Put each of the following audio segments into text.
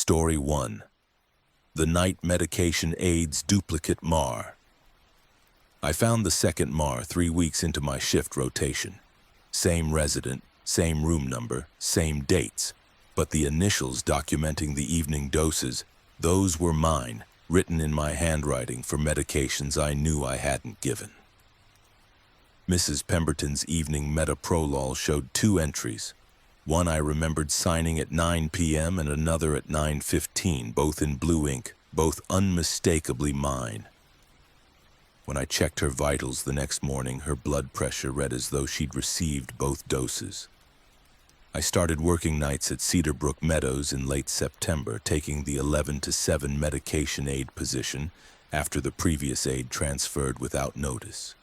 Story 1. The Night Medication Aids Duplicate MAR. I found the second MAR 3 weeks into my shift rotation. Same resident, same room number, same dates. But the initials documenting the evening doses, those were mine, written in my handwriting for medications I knew I hadn't given. Mrs. Pemberton's evening metoprolol showed 2 entries. One I remembered signing at 9 p.m. and another at 9:15, both in blue ink, both unmistakably mine. When I checked her vitals the next morning, her blood pressure read as though she'd received both doses. I started working nights at Cedarbrook Meadows in late September, taking the 11 to 7 medication aid position after the previous aid transferred without notice.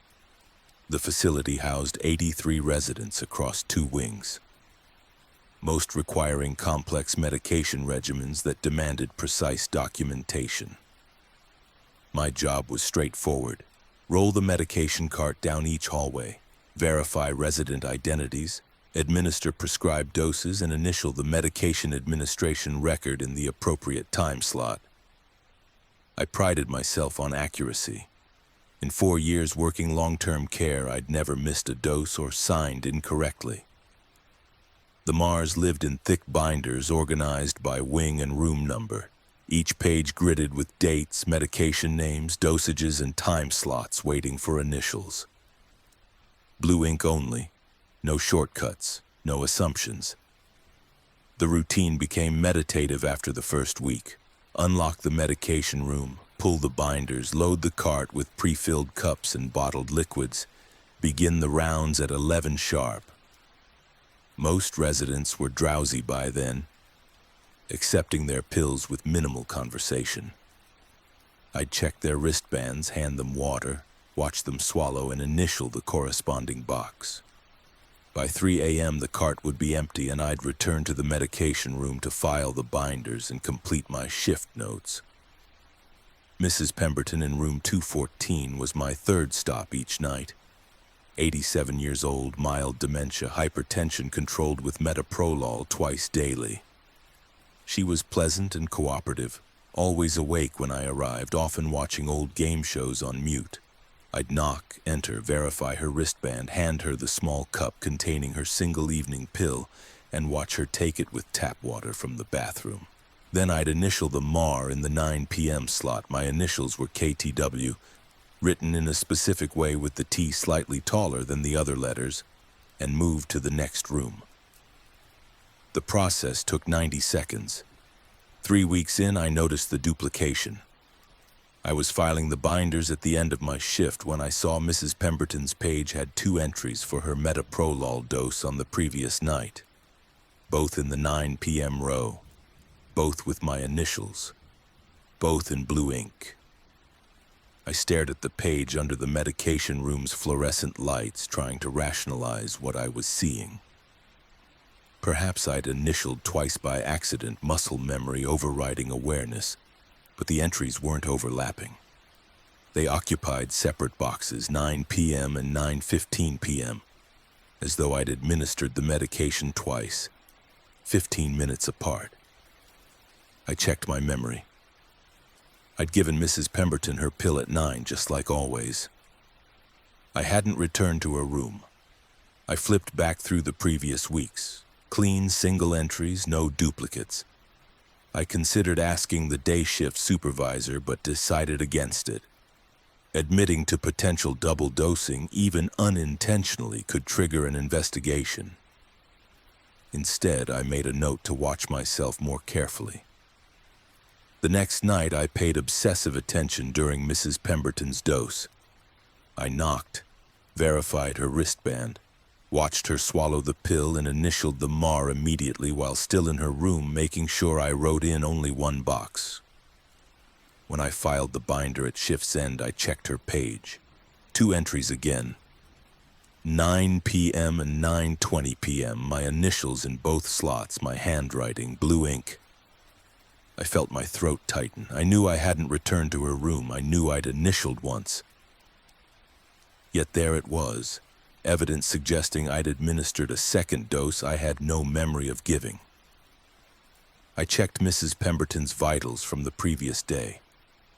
The facility housed 83 residents across 2 wings, most requiring complex medication regimens that demanded precise documentation. My job was straightforward. Roll the medication cart down each hallway, verify resident identities, administer prescribed doses, and initial the medication administration record in the appropriate time slot. I prided myself on accuracy. In 4 years working long-term care, I'd never missed a dose or signed incorrectly. The MARs lived in thick binders organized by wing and room number, each page gridded with dates, medication names, dosages, and time slots waiting for initials. Blue ink only, no shortcuts, no assumptions. The routine became meditative after the first week. Unlock the medication room, pull the binders, load the cart with pre-filled cups and bottled liquids, begin the rounds at 11 sharp. Most residents were drowsy by then, accepting their pills with minimal conversation. I'd check their wristbands, hand them water, watch them swallow, and initial the corresponding box. By 3 a.m. the cart would be empty and I'd return to the medication room to file the binders and complete my shift notes. Mrs. Pemberton in room 214 was my third stop each night. 87 years old, mild dementia, hypertension controlled with metoprolol twice daily. She was pleasant and cooperative, always awake when I arrived, often watching old game shows on mute. I'd knock, enter, verify her wristband, hand her the small cup containing her single evening pill, and watch her take it with tap water from the bathroom. Then I'd initial the MAR in the 9 p.m. slot. My initials were KTW, written in a specific way with the T slightly taller than the other letters, and moved to the next room. The process took 90 seconds. 3 weeks in, I noticed the duplication. I was filing the binders at the end of my shift when I saw Mrs. Pemberton's page had 2 entries for her metoprolol dose on the previous night, both in the 9 p.m. row, both with my initials, both in blue ink. I stared at the page under the medication room's fluorescent lights, trying to rationalize what I was seeing. Perhaps I'd initialed twice by accident, muscle memory overriding awareness, but the entries weren't overlapping. They occupied separate boxes, 9 p.m. and 9:15 p.m., as though I'd administered the medication twice, 15 minutes apart. I checked my memory. I'd given Mrs. Pemberton her pill at 9, just like always. I hadn't returned to her room. I flipped back through the previous weeks. Clean, single entries, no duplicates. I considered asking the day shift supervisor, but decided against it. Admitting to potential double dosing, even unintentionally, could trigger an investigation. Instead, I made a note to watch myself more carefully. The next night, I paid obsessive attention during Mrs. Pemberton's dose. I knocked, verified her wristband, watched her swallow the pill, and initialed the MAR immediately while still in her room, making sure I wrote in only 1 box. When I filed the binder at shift's end, I checked her page. 2 entries again. 9 p.m. and 9:20 p.m., my initials in both slots, my handwriting, blue ink. I felt my throat tighten. I knew I hadn't returned to her room. I knew I'd initialed once. Yet there it was, evidence suggesting I'd administered a second dose I had no memory of giving. I checked Mrs. Pemberton's vitals from the previous day.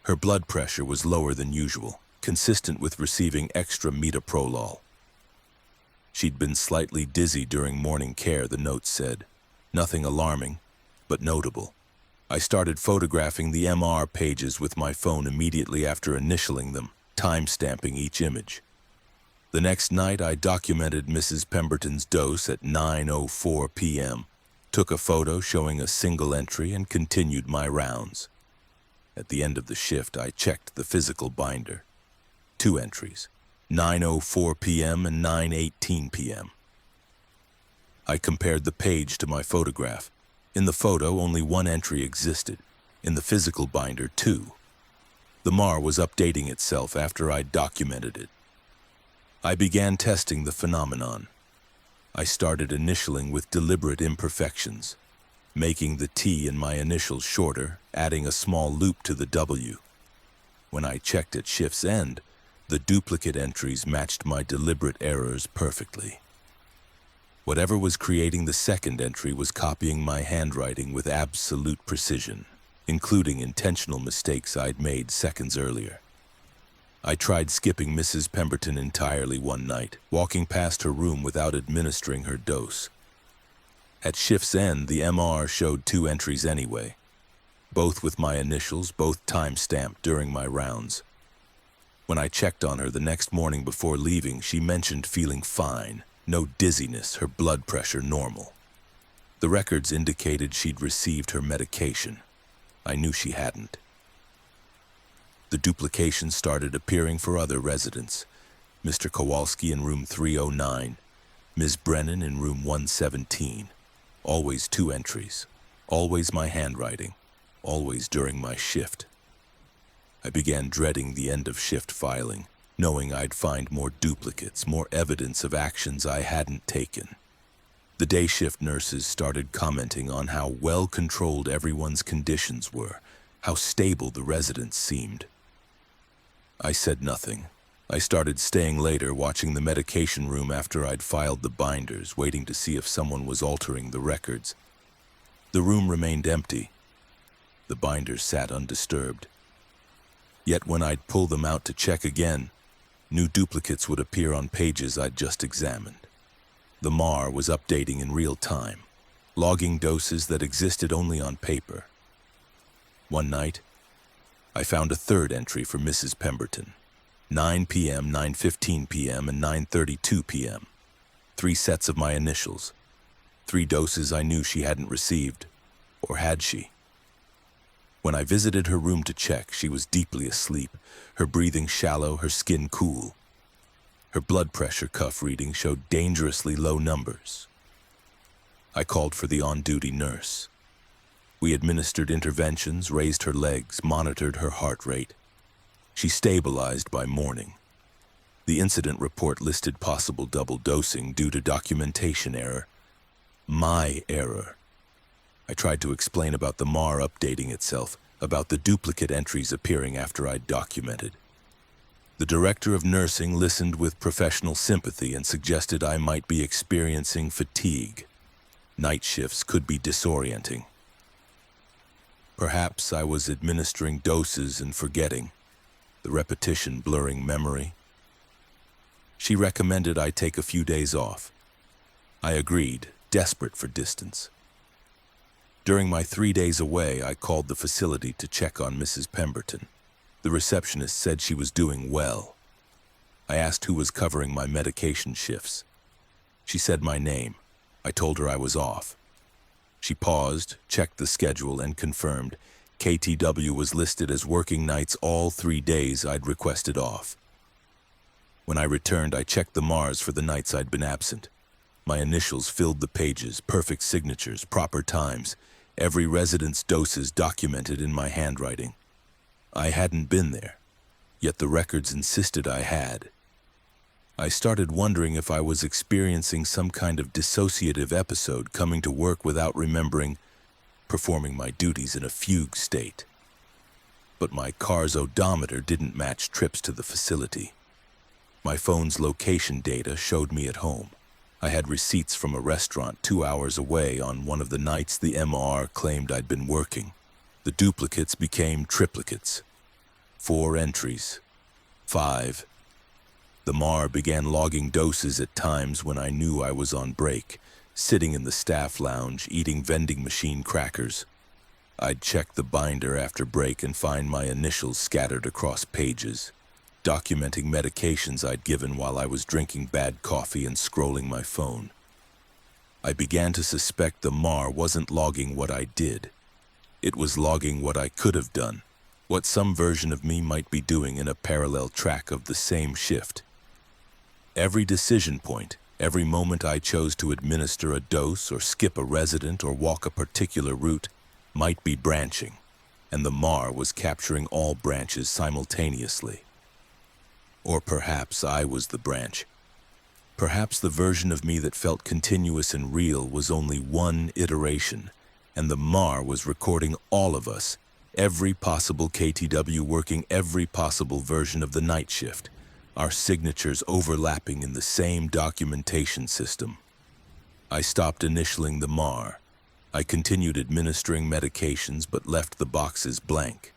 Her blood pressure was lower than usual, consistent with receiving extra metoprolol. She'd been slightly dizzy during morning care, the note said. Nothing alarming, but notable. I started photographing the MR pages with my phone immediately after initialing them, time-stamping each image. The next night, I documented Mrs. Pemberton's dose at 9:04 p.m., took a photo showing a single entry, and continued my rounds. At the end of the shift, I checked the physical binder. 2 entries, 9:04 p.m. and 9:18 p.m. I compared the page to my photograph. In the photo, only 1 entry existed. In the physical binder, 2. The MAR was updating itself after I documented it. I began testing the phenomenon. I started initialing with deliberate imperfections, making the T in my initials shorter, adding a small loop to the W. When I checked at shift's end, the duplicate entries matched my deliberate errors perfectly. Whatever was creating the second entry was copying my handwriting with absolute precision, including intentional mistakes I'd made seconds earlier. I tried skipping Mrs. Pemberton entirely one night, walking past her room without administering her dose. At shift's end, the MR showed 2 entries anyway, both with my initials, both time-stamped during my rounds. When I checked on her the next morning before leaving, she mentioned feeling fine, no dizziness, her blood pressure normal. The records indicated she'd received her medication. I knew she hadn't. The duplication started appearing for other residents. Mr. Kowalski in room 309, Ms. Brennan in room 117. Always 2 entries. Always my handwriting. Always during my shift. I began dreading the end of shift filing, knowing I'd find more duplicates, more evidence of actions I hadn't taken. The day shift nurses started commenting on how well-controlled everyone's conditions were, how stable the residents seemed. I said nothing. I started staying later, watching the medication room after I'd filed the binders, waiting to see if someone was altering the records. The room remained empty. The binders sat undisturbed. Yet when I'd pull them out to check again, new duplicates would appear on pages I'd just examined. The MAR was updating in real time, logging doses that existed only on paper. One night, I found a 3rd entry for Mrs. Pemberton. 9 p.m., 9:15 p.m., and 9:32 p.m. 3 sets of my initials. 3 doses I knew she hadn't received. Or had she? When I visited her room to check, she was deeply asleep, her breathing shallow, her skin cool. Her blood pressure cuff reading showed dangerously low numbers. I called for the on-duty nurse. We administered interventions, raised her legs, monitored her heart rate. She stabilized by morning. The incident report listed possible double dosing due to documentation error. My error. I tried to explain about the MAR updating itself, about the duplicate entries appearing after I'd documented. The director of nursing listened with professional sympathy and suggested I might be experiencing fatigue. Night shifts could be disorienting. Perhaps I was administering doses and forgetting, the repetition blurring memory. She recommended I take a few days off. I agreed, desperate for distance. During my 3 days away, I called the facility to check on Mrs. Pemberton. The receptionist said she was doing well. I asked who was covering my medication shifts. She said my name. I told her I was off. She paused, checked the schedule, and confirmed KTW was listed as working nights all 3 days I'd requested off. When I returned, I checked the MARs for the nights I'd been absent. My initials filled the pages, perfect signatures, proper times, every resident's doses documented in my handwriting. I hadn't been there, yet the records insisted I had. I started wondering if I was experiencing some kind of dissociative episode, coming to work without remembering, performing my duties in a fugue state. But my car's odometer didn't match trips to the facility. My phone's location data showed me at home. I had receipts from a restaurant 2 hours away on one of the nights the MR claimed I'd been working. The duplicates became triplicates. 4 entries. 5. The MAR began logging doses at times when I knew I was on break, sitting in the staff lounge eating vending machine crackers. I'd check the binder after break and find my initials scattered across pages, documenting medications I'd given while I was drinking bad coffee and scrolling my phone. I began to suspect the MAR wasn't logging what I did. It was logging what I could have done, what some version of me might be doing in a parallel track of the same shift. Every decision point, every moment I chose to administer a dose or skip a resident or walk a particular route might be branching, and the MAR was capturing all branches simultaneously. Or perhaps I was the branch. Perhaps the version of me that felt continuous and real was only one iteration, and the MAR was recording all of us, every possible KTW working every possible version of the night shift, our signatures overlapping in the same documentation system. I stopped initialing the MAR. I continued administering medications but left the boxes blank.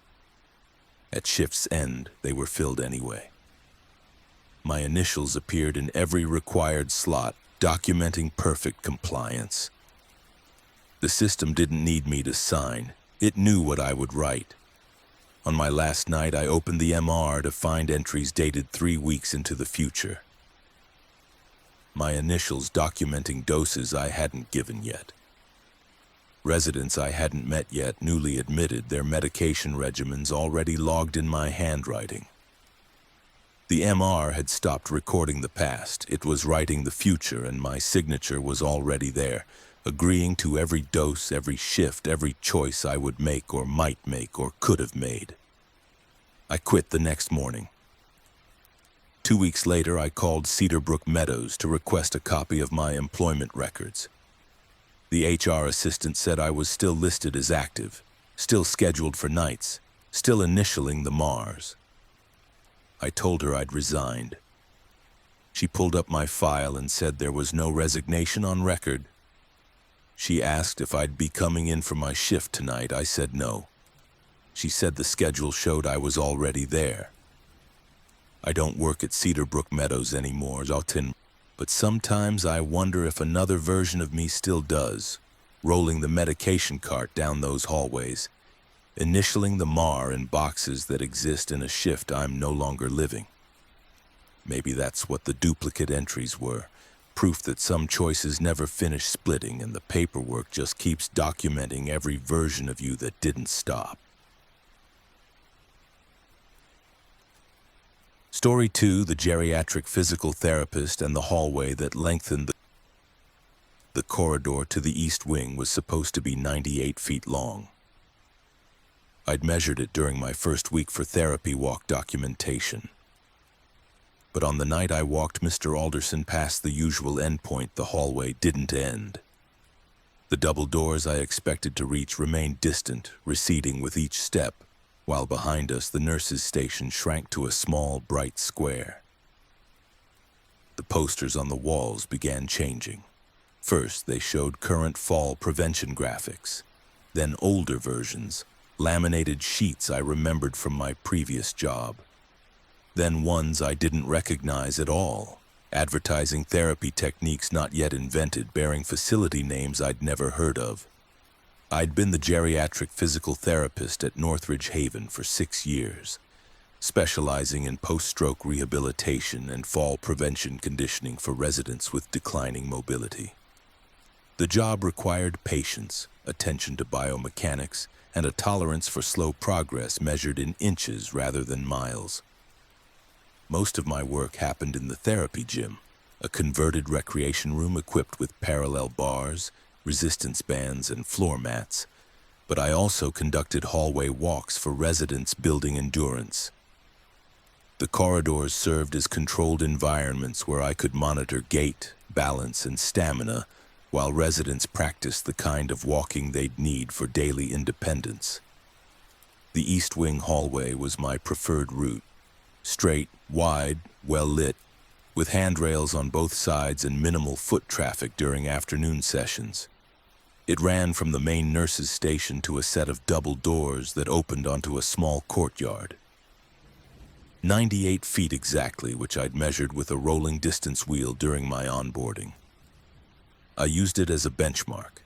At shift's end, they were filled anyway. My initials appeared in every required slot, documenting perfect compliance. The system didn't need me to sign. It knew what I would write. On my last night, I opened the MR to find entries dated 3 weeks into the future. My initials documenting doses I hadn't given yet. Residents I hadn't met yet newly admitted their medication regimens already logged in my handwriting. The MR had stopped recording the past. It was writing the future, and my signature was already there, agreeing to every dose, every shift, every choice I would make or might make or could have made. I quit the next morning. 2 weeks later, I called Cedarbrook Meadows to request a copy of my employment records. The HR assistant said I was still listed as active, still scheduled for nights, still initialing the MARs. I told her I'd resigned. She pulled up my file and said there was no resignation on record. She asked if I'd be coming in for my shift tonight. I said no. She said the schedule showed I was already there. I don't work at Cedarbrook Meadows anymore, but sometimes I wonder if another version of me still does, rolling the medication cart down those hallways, initialing the MAR in boxes that exist in a shift I'm no longer living. Maybe that's what the duplicate entries were, proof that some choices never finish splitting and the paperwork just keeps documenting every version of you that didn't stop. Story 2, the geriatric physical therapist and the hallway that lengthened. The corridor to the east wing was supposed to be 98 feet long. I'd measured it during my first week for therapy walk documentation. But on the night I walked Mr. Alderson past the usual endpoint, the hallway didn't end. The double doors I expected to reach remained distant, receding with each step, while behind us the nurses' station shrank to a small, bright square. The posters on the walls began changing. First, they showed current fall prevention graphics, then older versions, laminated sheets I remembered from my previous job, then ones I didn't recognize at all, advertising therapy techniques not yet invented, bearing facility names I'd never heard of. I'd been the geriatric physical therapist at Northridge Haven for 6 years, specializing in post-stroke rehabilitation and fall prevention conditioning for residents with declining mobility. The job required patience, attention to biomechanics, and a tolerance for slow progress measured in inches rather than miles. Most of my work happened in the therapy gym, a converted recreation room equipped with parallel bars, resistance bands, and floor mats, but I also conducted hallway walks for residents building endurance. The corridors served as controlled environments where I could monitor gait, balance, and stamina while residents practiced the kind of walking they'd need for daily independence. The East Wing hallway was my preferred route, straight, wide, well lit, with handrails on both sides and minimal foot traffic during afternoon sessions. It ran from the main nurses' station to a set of double doors that opened onto a small courtyard. 98 feet exactly, which I'd measured with a rolling distance wheel during my onboarding. I used it as a benchmark.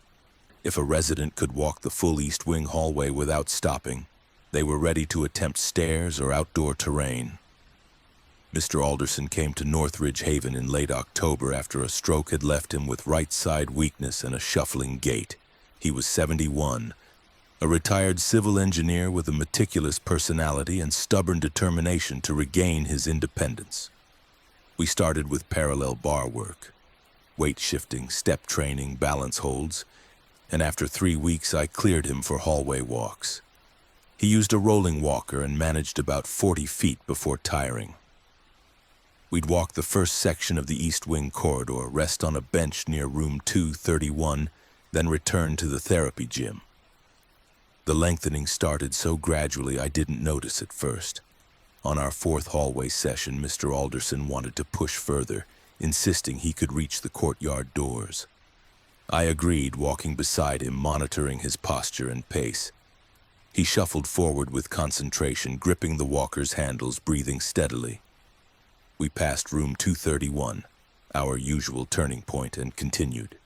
If a resident could walk the full East Wing hallway without stopping, they were ready to attempt stairs or outdoor terrain. Mr. Alderson came to Northridge Haven in late October after a stroke had left him with right side weakness and a shuffling gait. He was 71, a retired civil engineer with a meticulous personality and stubborn determination to regain his independence. We started with parallel bar work, weight shifting, step training, balance holds, and after 3 weeks I cleared him for hallway walks. He used a rolling walker and managed about 40 feet before tiring. We'd walk the first section of the East Wing corridor, rest on a bench near room 231, then return to the therapy gym. The lengthening started so gradually I didn't notice at first. On our fourth hallway session, Mr. Alderson wanted to push further, insisting he could reach the courtyard doors. I agreed, walking beside him, monitoring his posture and pace. He shuffled forward with concentration, gripping the walker's handles, breathing steadily. We passed room 231, our usual turning point, and continued.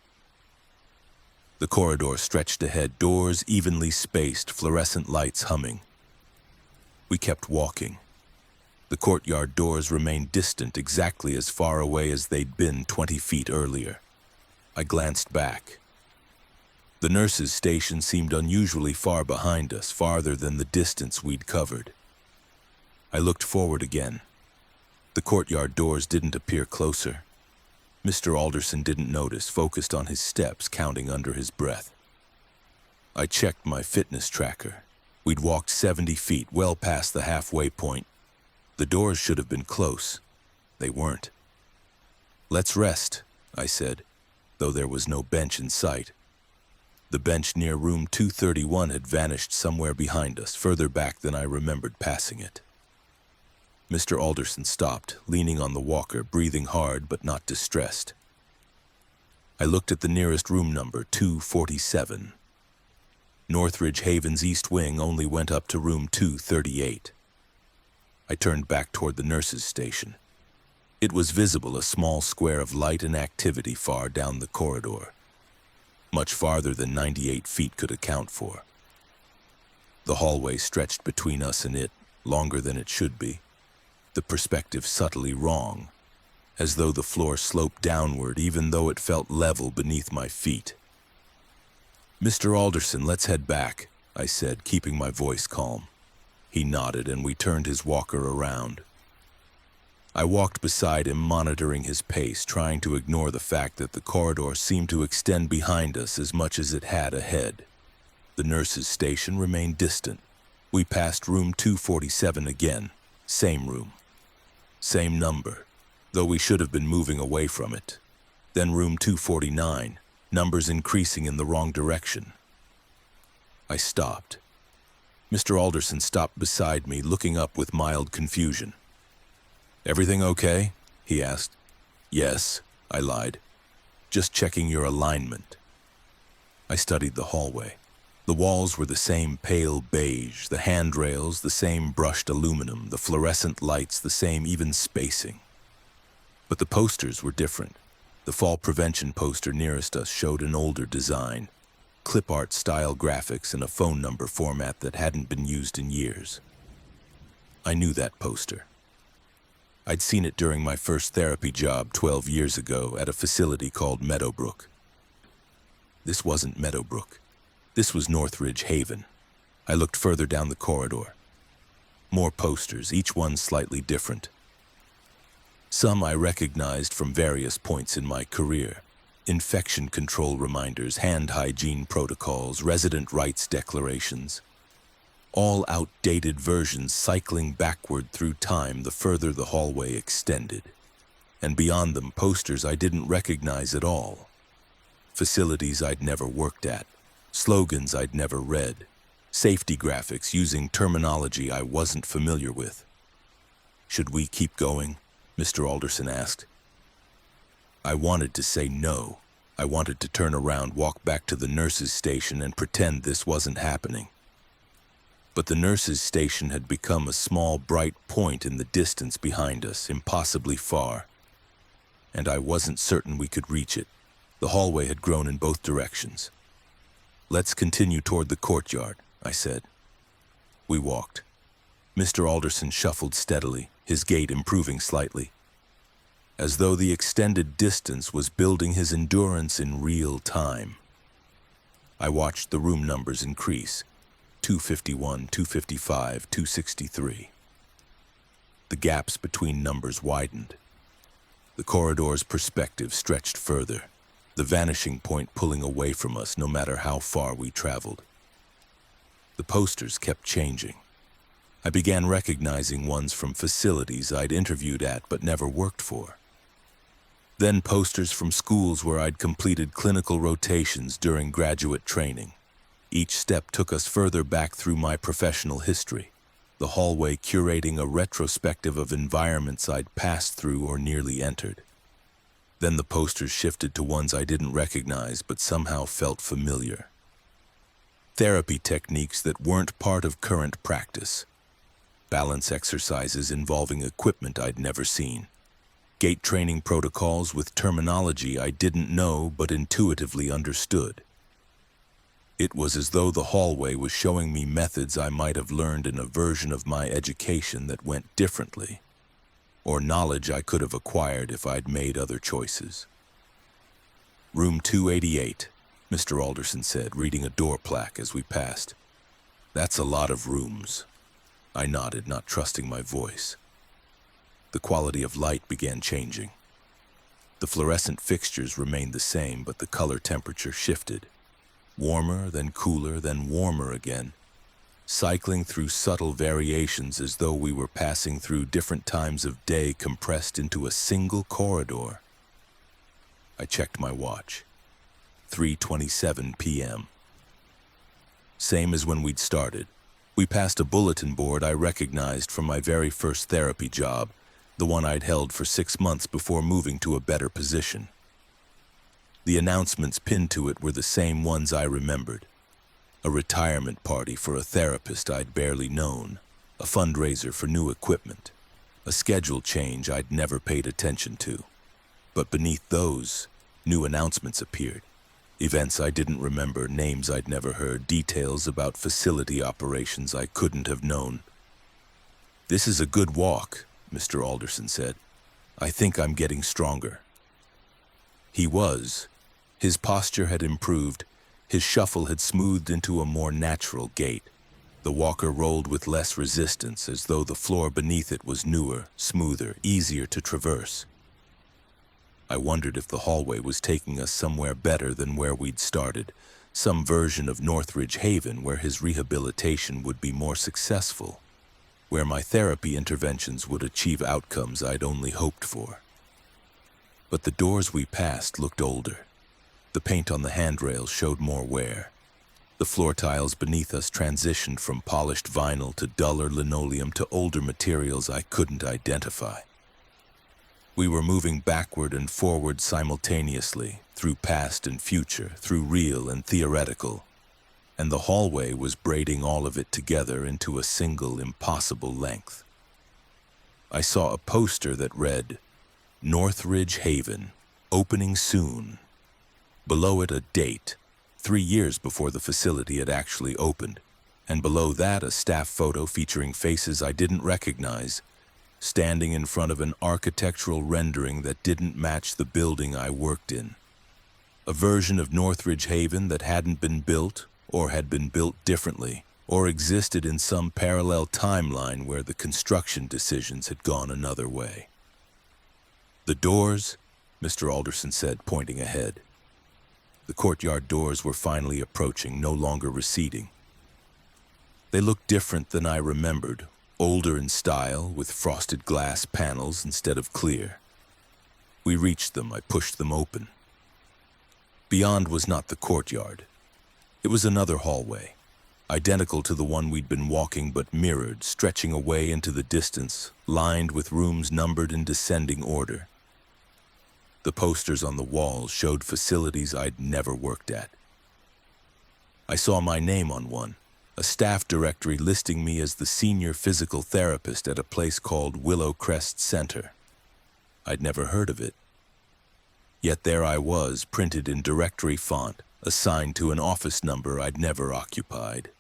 The corridor stretched ahead, doors evenly spaced, fluorescent lights humming. We kept walking. The courtyard doors remained distant, exactly as far away as they'd been 20 feet earlier. I glanced back. The nurses' station seemed unusually far behind us, farther than the distance we'd covered. I looked forward again. The courtyard doors didn't appear closer. Mr. Alderson didn't notice, focused on his steps, counting under his breath. I checked my fitness tracker. We'd walked 70 feet, well past the halfway point. The doors should have been close. They weren't. "Let's rest," I said, though there was no bench in sight. The bench near room 231 had vanished somewhere behind us, further back than I remembered passing it. Mr. Alderson stopped, leaning on the walker, breathing hard but not distressed. I looked at the nearest room number, 247. Northridge Haven's East Wing only went up to room 238. I turned back toward the nurses' station. It was visible, a small square of light and activity far down the corridor, much farther than 98 feet could account for. The hallway stretched between us and it, longer than it should be. The perspective subtly wrong, as though the floor sloped downward even though it felt level beneath my feet. "Mr. Alderson, let's head back," I said, keeping my voice calm. He nodded and we turned his walker around. I walked beside him, monitoring his pace, trying to ignore the fact that the corridor seemed to extend behind us as much as it had ahead. The nurses' station remained distant. We passed room 247 again, same room. Same number, though we should have been moving away from it. Then room 249, numbers increasing in the wrong direction. I stopped. Mr. Alderson stopped beside me, looking up with mild confusion. "Everything okay?" he asked. "Yes," I lied. "Just checking your alignment." I studied the hallway. The walls were the same pale beige, the handrails the same brushed aluminum, the fluorescent lights the same even spacing. But the posters were different. The fall prevention poster nearest us showed an older design, clip art style graphics and a phone number format that hadn't been used in years. I knew that poster. I'd seen it during my first therapy job 12 years ago at a facility called Meadowbrook. This wasn't Meadowbrook. This was Northridge Haven. I looked further down the corridor. More posters, each one slightly different. Some I recognized from various points in my career. Infection control reminders, hand hygiene protocols, resident rights declarations. All outdated versions cycling backward through time the further the hallway extended. And beyond them, posters I didn't recognize at all. Facilities I'd never worked at. Slogans I'd never read, safety graphics using terminology I wasn't familiar with. "Should we keep going?" Mr. Alderson asked. I wanted to say no. I wanted to turn around, walk back to the nurses' station, and pretend this wasn't happening. But the nurses' station had become a small, bright point in the distance behind us, impossibly far. And I wasn't certain we could reach it. The hallway had grown in both directions. "Let's continue toward the courtyard," I said. We walked. Mr. Alderson shuffled steadily, his gait improving slightly, as though the extended distance was building his endurance in real time. I watched the room numbers increase: 251, 255, 263. The gaps between numbers widened. The corridor's perspective stretched further, the vanishing point pulling away from us no matter how far we traveled. The posters kept changing. I began recognizing ones from facilities I'd interviewed at but never worked for. Then posters from schools where I'd completed clinical rotations during graduate training. Each step took us further back through my professional history, the hallway curating a retrospective of environments I'd passed through or nearly entered. Then the posters shifted to ones I didn't recognize but somehow felt familiar. Therapy techniques that weren't part of current practice. Balance exercises involving equipment I'd never seen. Gait training protocols with terminology I didn't know but intuitively understood. It was as though the hallway was showing me methods I might have learned in a version of my education that went differently, or knowledge I could have acquired if I'd made other choices. "Room 288, Mr. Alderson said, reading a door plaque as we passed. "That's a lot of rooms." I nodded, not trusting my voice. The quality of light began changing. The fluorescent fixtures remained the same, but the color temperature shifted. Warmer, then cooler, then warmer again, cycling through subtle variations as though we were passing through different times of day compressed into a single corridor. I checked my watch. 3:27 p.m. Same as when we'd started. We passed a bulletin board I recognized from my very first therapy job, the one I'd held for 6 months before moving to a better position. The announcements pinned to it were the same ones I remembered. A retirement party for a therapist I'd barely known, a fundraiser for new equipment, a schedule change I'd never paid attention to. But beneath those, new announcements appeared. Events I didn't remember, names I'd never heard, details about facility operations I couldn't have known. "This is a good walk," Mr. Alderson said. "I think I'm getting stronger." He was. His posture had improved. His shuffle had smoothed into a more natural gait. The walker rolled with less resistance, as though the floor beneath it was newer, smoother, easier to traverse. I wondered if the hallway was taking us somewhere better than where we'd started, some version of Northridge Haven where his rehabilitation would be more successful, where my therapy interventions would achieve outcomes I'd only hoped for. But the doors we passed looked older. The paint on the handrails showed more wear. The floor tiles beneath us transitioned from polished vinyl to duller linoleum to older materials I couldn't identify. We were moving backward and forward simultaneously, through past and future, through real and theoretical, and the hallway was braiding all of it together into a single impossible length. I saw a poster that read, "Northridge Haven, opening soon." Below it a date, 3 years before the facility had actually opened, and below that a staff photo featuring faces I didn't recognize, standing in front of an architectural rendering that didn't match the building I worked in. A version of Northridge Haven that hadn't been built, or had been built differently, or existed in some parallel timeline where the construction decisions had gone another way. "The doors," Mr. Alderson said, pointing ahead. The courtyard doors were finally approaching, no longer receding. They looked different than I remembered, older in style, with frosted glass panels instead of clear. We reached them. I pushed them open. Beyond was not the courtyard. It was another hallway, identical to the one we'd been walking but mirrored, stretching away into the distance, lined with rooms numbered in descending order. The posters on the walls showed facilities I'd never worked at. I saw my name on one, a staff directory listing me as the senior physical therapist at a place called Willow Crest Center. I'd never heard of it. Yet there I was, printed in directory font, assigned to an office number I'd never occupied.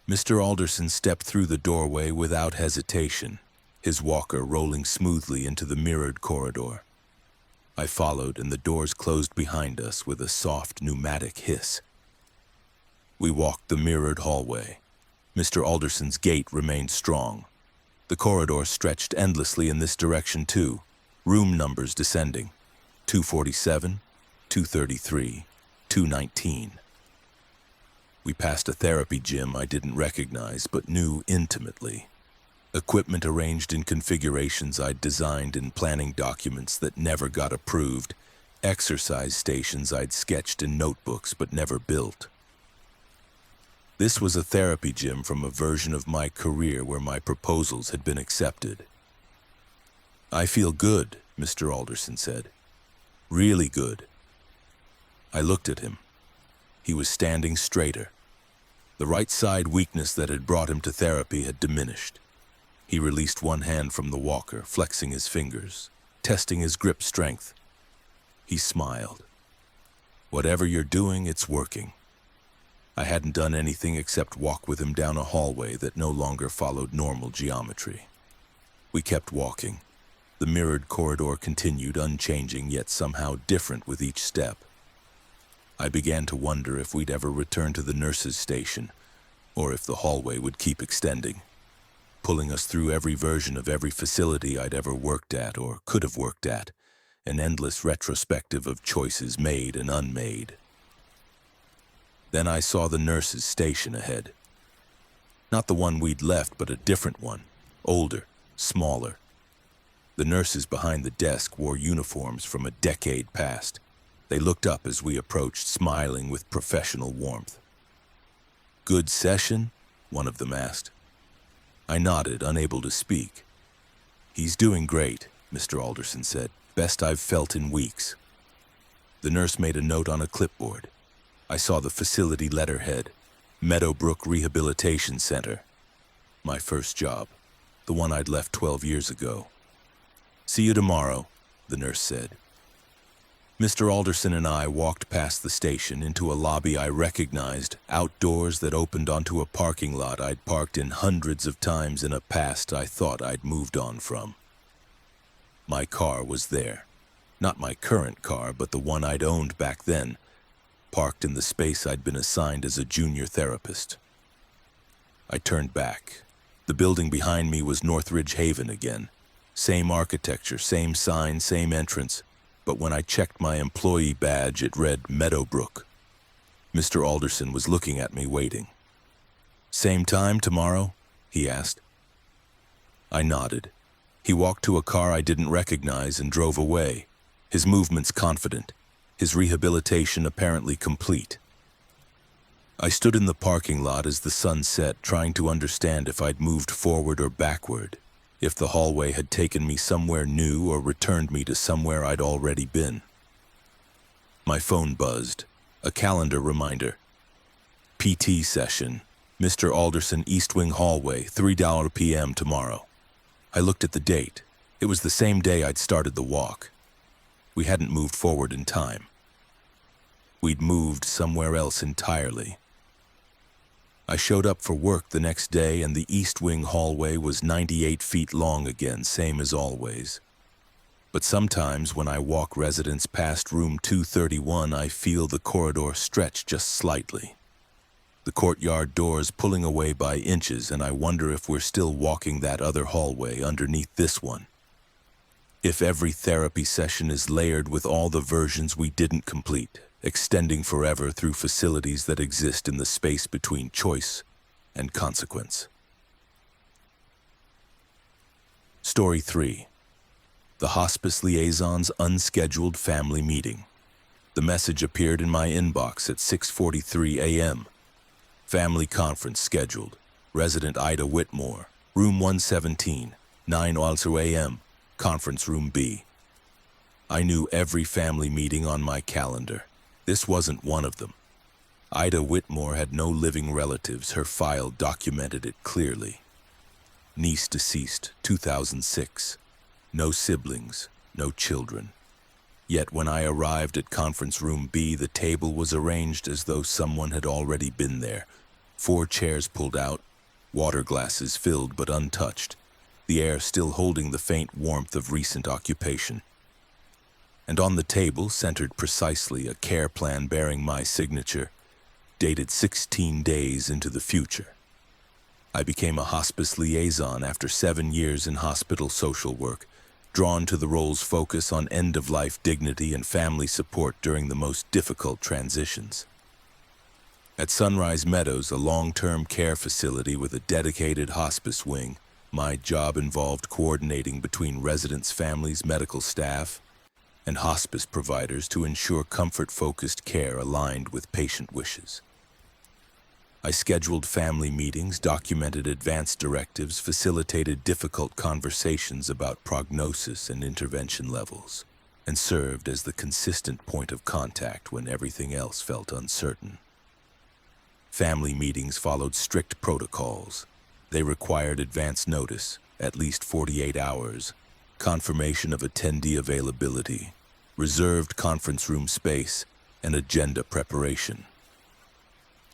Mr. Alderson stepped through the doorway without hesitation, his walker rolling smoothly into the mirrored corridor. I followed, and the doors closed behind us with a soft pneumatic hiss. We walked the mirrored hallway. Mr. Alderson's gait remained strong. The corridor stretched endlessly in this direction too, room numbers descending. 247, 233, 219. We passed a therapy gym I didn't recognize but knew intimately. Equipment arranged in configurations I'd designed in planning documents that never got approved, exercise stations I'd sketched in notebooks but never built. This was a therapy gym from a version of my career where my proposals had been accepted. "I feel good," Mr. Alderson said. "Really good." I looked at him. He was standing straighter. The right side weakness that had brought him to therapy had diminished. He released one hand from the walker, flexing his fingers, testing his grip strength. He smiled. "Whatever you're doing, it's working." I hadn't done anything except walk with him down a hallway that no longer followed normal geometry. We kept walking. The mirrored corridor continued, unchanging yet somehow different with each step. I began to wonder if we'd ever return to the nurses' station, or if the hallway would keep extending, pulling us through every version of every facility I'd ever worked at or could have worked at, an endless retrospective of choices made and unmade. Then I saw the nurses' station ahead. Not the one we'd left, but a different one, older, smaller. The nurses behind the desk wore uniforms from a decade past. They looked up as we approached, smiling with professional warmth. "Good session?" one of them asked. I nodded, unable to speak. "He's doing great," Mr. Alderson said. "Best I've felt in weeks." The nurse made a note on a clipboard. I saw the facility letterhead, Meadowbrook Rehabilitation Center. My first job, the one I'd left 12 years ago. "See you tomorrow," the nurse said. Mr. Alderson and I walked past the station into a lobby I recognized, outdoors that opened onto a parking lot I'd parked in hundreds of times in a past I thought I'd moved on from. My car was there. Not my current car, but the one I'd owned back then, parked in the space I'd been assigned as a junior therapist. I turned back. The building behind me was Northridge Haven again. Same architecture, same sign, same entrance. But when I checked my employee badge, it read Meadowbrook. Mr. Alderson was looking at me, waiting. "Same time tomorrow?" he asked. I nodded. He walked to a car I didn't recognize and drove away, his movements confident, his rehabilitation apparently complete. I stood in the parking lot as the sun set, trying to understand if I'd moved forward or backward, if the hallway had taken me somewhere new or returned me to somewhere I'd already been. My phone buzzed, a calendar reminder. PT session, Mr. Alderson East Wing Hallway, $3 p.m. tomorrow. I looked at the date. It was the same day I'd started the walk. We hadn't moved forward in time. We'd moved somewhere else entirely. I showed up for work the next day, and the East Wing hallway was 98 feet long again, same as always. But sometimes when I walk residents past room 231, I feel the corridor stretch just slightly. The courtyard doors pulling away by inches, and I wonder if we're still walking that other hallway underneath this one. If every therapy session is layered with all the versions we didn't complete, extending forever through facilities that exist in the space between choice and consequence. Story 3. The Hospice Liaison's Unscheduled Family Meeting. The message appeared in my inbox at 6:43 a.m. Family conference scheduled. Resident Ida Whitmore, room 117, 9 also a.m., conference room B. I knew every family meeting on my calendar. This wasn't one of them. Ida Whitmore had no living relatives. Her file documented it clearly. Niece deceased, 2006. No siblings, no children. Yet when I arrived at conference room B, the table was arranged as though someone had already been there. 4 chairs pulled out, water glasses filled but untouched, the air still holding the faint warmth of recent occupation. And on the table, centered precisely, a care plan bearing my signature, dated 16 days into the future. I became a hospice liaison after 7 years in hospital social work, drawn to the role's focus on end-of-life dignity and family support during the most difficult transitions. At Sunrise Meadows, a long-term care facility with a dedicated hospice wing, my job involved coordinating between residents' families, medical staff, and hospice providers to ensure comfort-focused care aligned with patient wishes. I scheduled family meetings, documented advance directives, facilitated difficult conversations about prognosis and intervention levels, and served as the consistent point of contact when everything else felt uncertain. Family meetings followed strict protocols. They required advance notice, at least 48 hours, confirmation of attendee availability, reserved conference room space, and agenda preparation.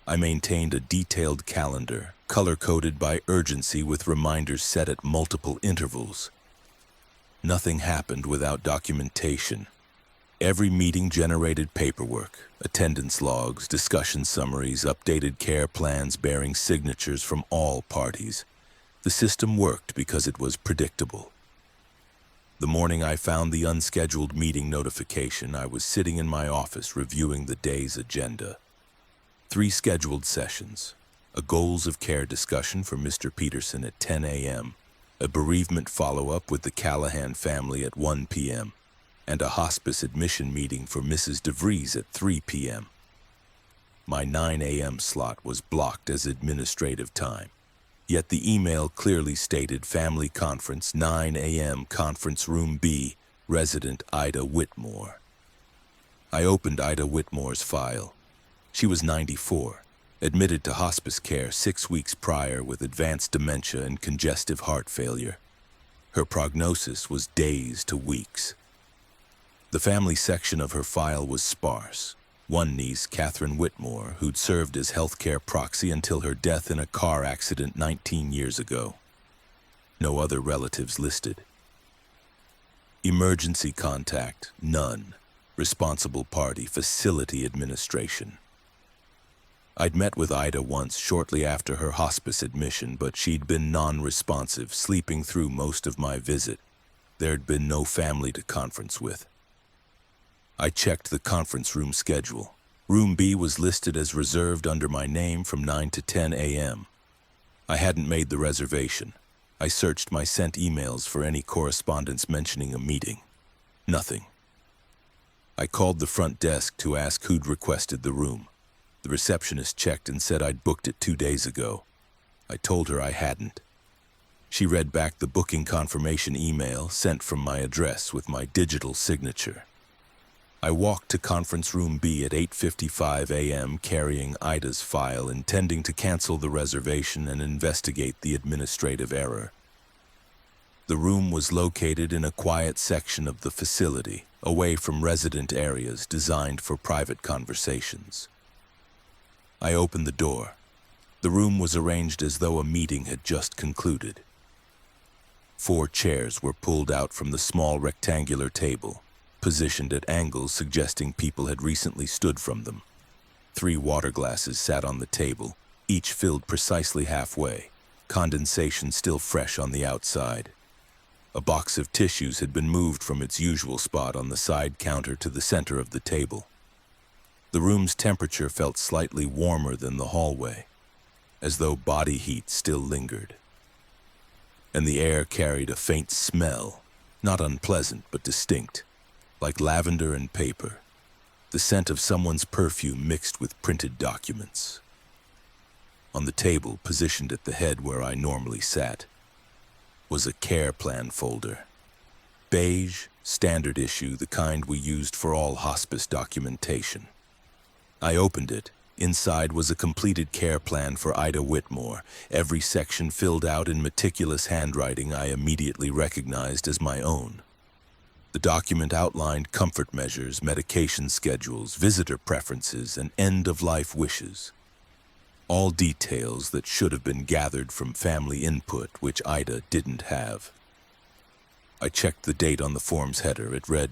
I maintained a detailed calendar, color-coded by urgency with reminders set at multiple intervals. Nothing happened without documentation. Every meeting generated paperwork, attendance logs, discussion summaries, updated care plans bearing signatures from all parties. The system worked because it was predictable. The morning I found the unscheduled meeting notification, I was sitting in my office reviewing the day's agenda. 3 scheduled sessions, a goals of care discussion for Mr. Peterson at 10 a.m., a bereavement follow-up with the Callahan family at 1 p.m., and a hospice admission meeting for Mrs. DeVries at 3 p.m. My 9 a.m. slot was blocked as administrative time, yet the email clearly stated family conference 9 a.m. conference room B, resident Ida Whitmore. I opened Ida Whitmore's file. She was 94, admitted to hospice care 6 weeks prior with advanced dementia and congestive heart failure. Her prognosis was days to weeks. The family section of her file was sparse. One niece, Catherine Whitmore, who'd served as healthcare proxy until her death in a car accident 19 years ago. No other relatives listed. Emergency contact, none. Responsible party, facility administration. I'd met with Ida once shortly after her hospice admission, but she'd been non-responsive, sleeping through most of my visit. There'd been no family to conference with. I checked the conference room schedule. Room B was listed as reserved under my name from 9 to 10 a.m. I hadn't made the reservation. I searched my sent emails for any correspondence mentioning a meeting. Nothing. I called the front desk to ask who'd requested the room. The receptionist checked and said I'd booked it 2 days ago. I told her I hadn't. She read back the booking confirmation email sent from my address with my digital signature. I walked to conference room B at 8:55 a.m. carrying Ida's file, intending to cancel the reservation and investigate the administrative error. The room was located in a quiet section of the facility, away from resident areas designed for private conversations. I opened the door. The room was arranged as though a meeting had just concluded. 4 chairs were pulled out from the small rectangular table, positioned at angles suggesting people had recently stood from them. 3 water glasses sat on the table, each filled precisely halfway, condensation still fresh on the outside. A box of tissues had been moved from its usual spot on the side counter to the center of the table. The room's temperature felt slightly warmer than the hallway, as though body heat still lingered. And the air carried a faint smell, not unpleasant but distinct, like lavender and paper, the scent of someone's perfume mixed with printed documents. On the table, positioned at the head where I normally sat, was a care plan folder. Beige, standard issue, the kind we used for all hospice documentation. I opened it. Inside was a completed care plan for Ida Whitmore, every section filled out in meticulous handwriting I immediately recognized as my own. The document outlined comfort measures, medication schedules, visitor preferences, and end-of-life wishes. All details that should have been gathered from family input, which Ida didn't have. I checked the date on the form's header. It read,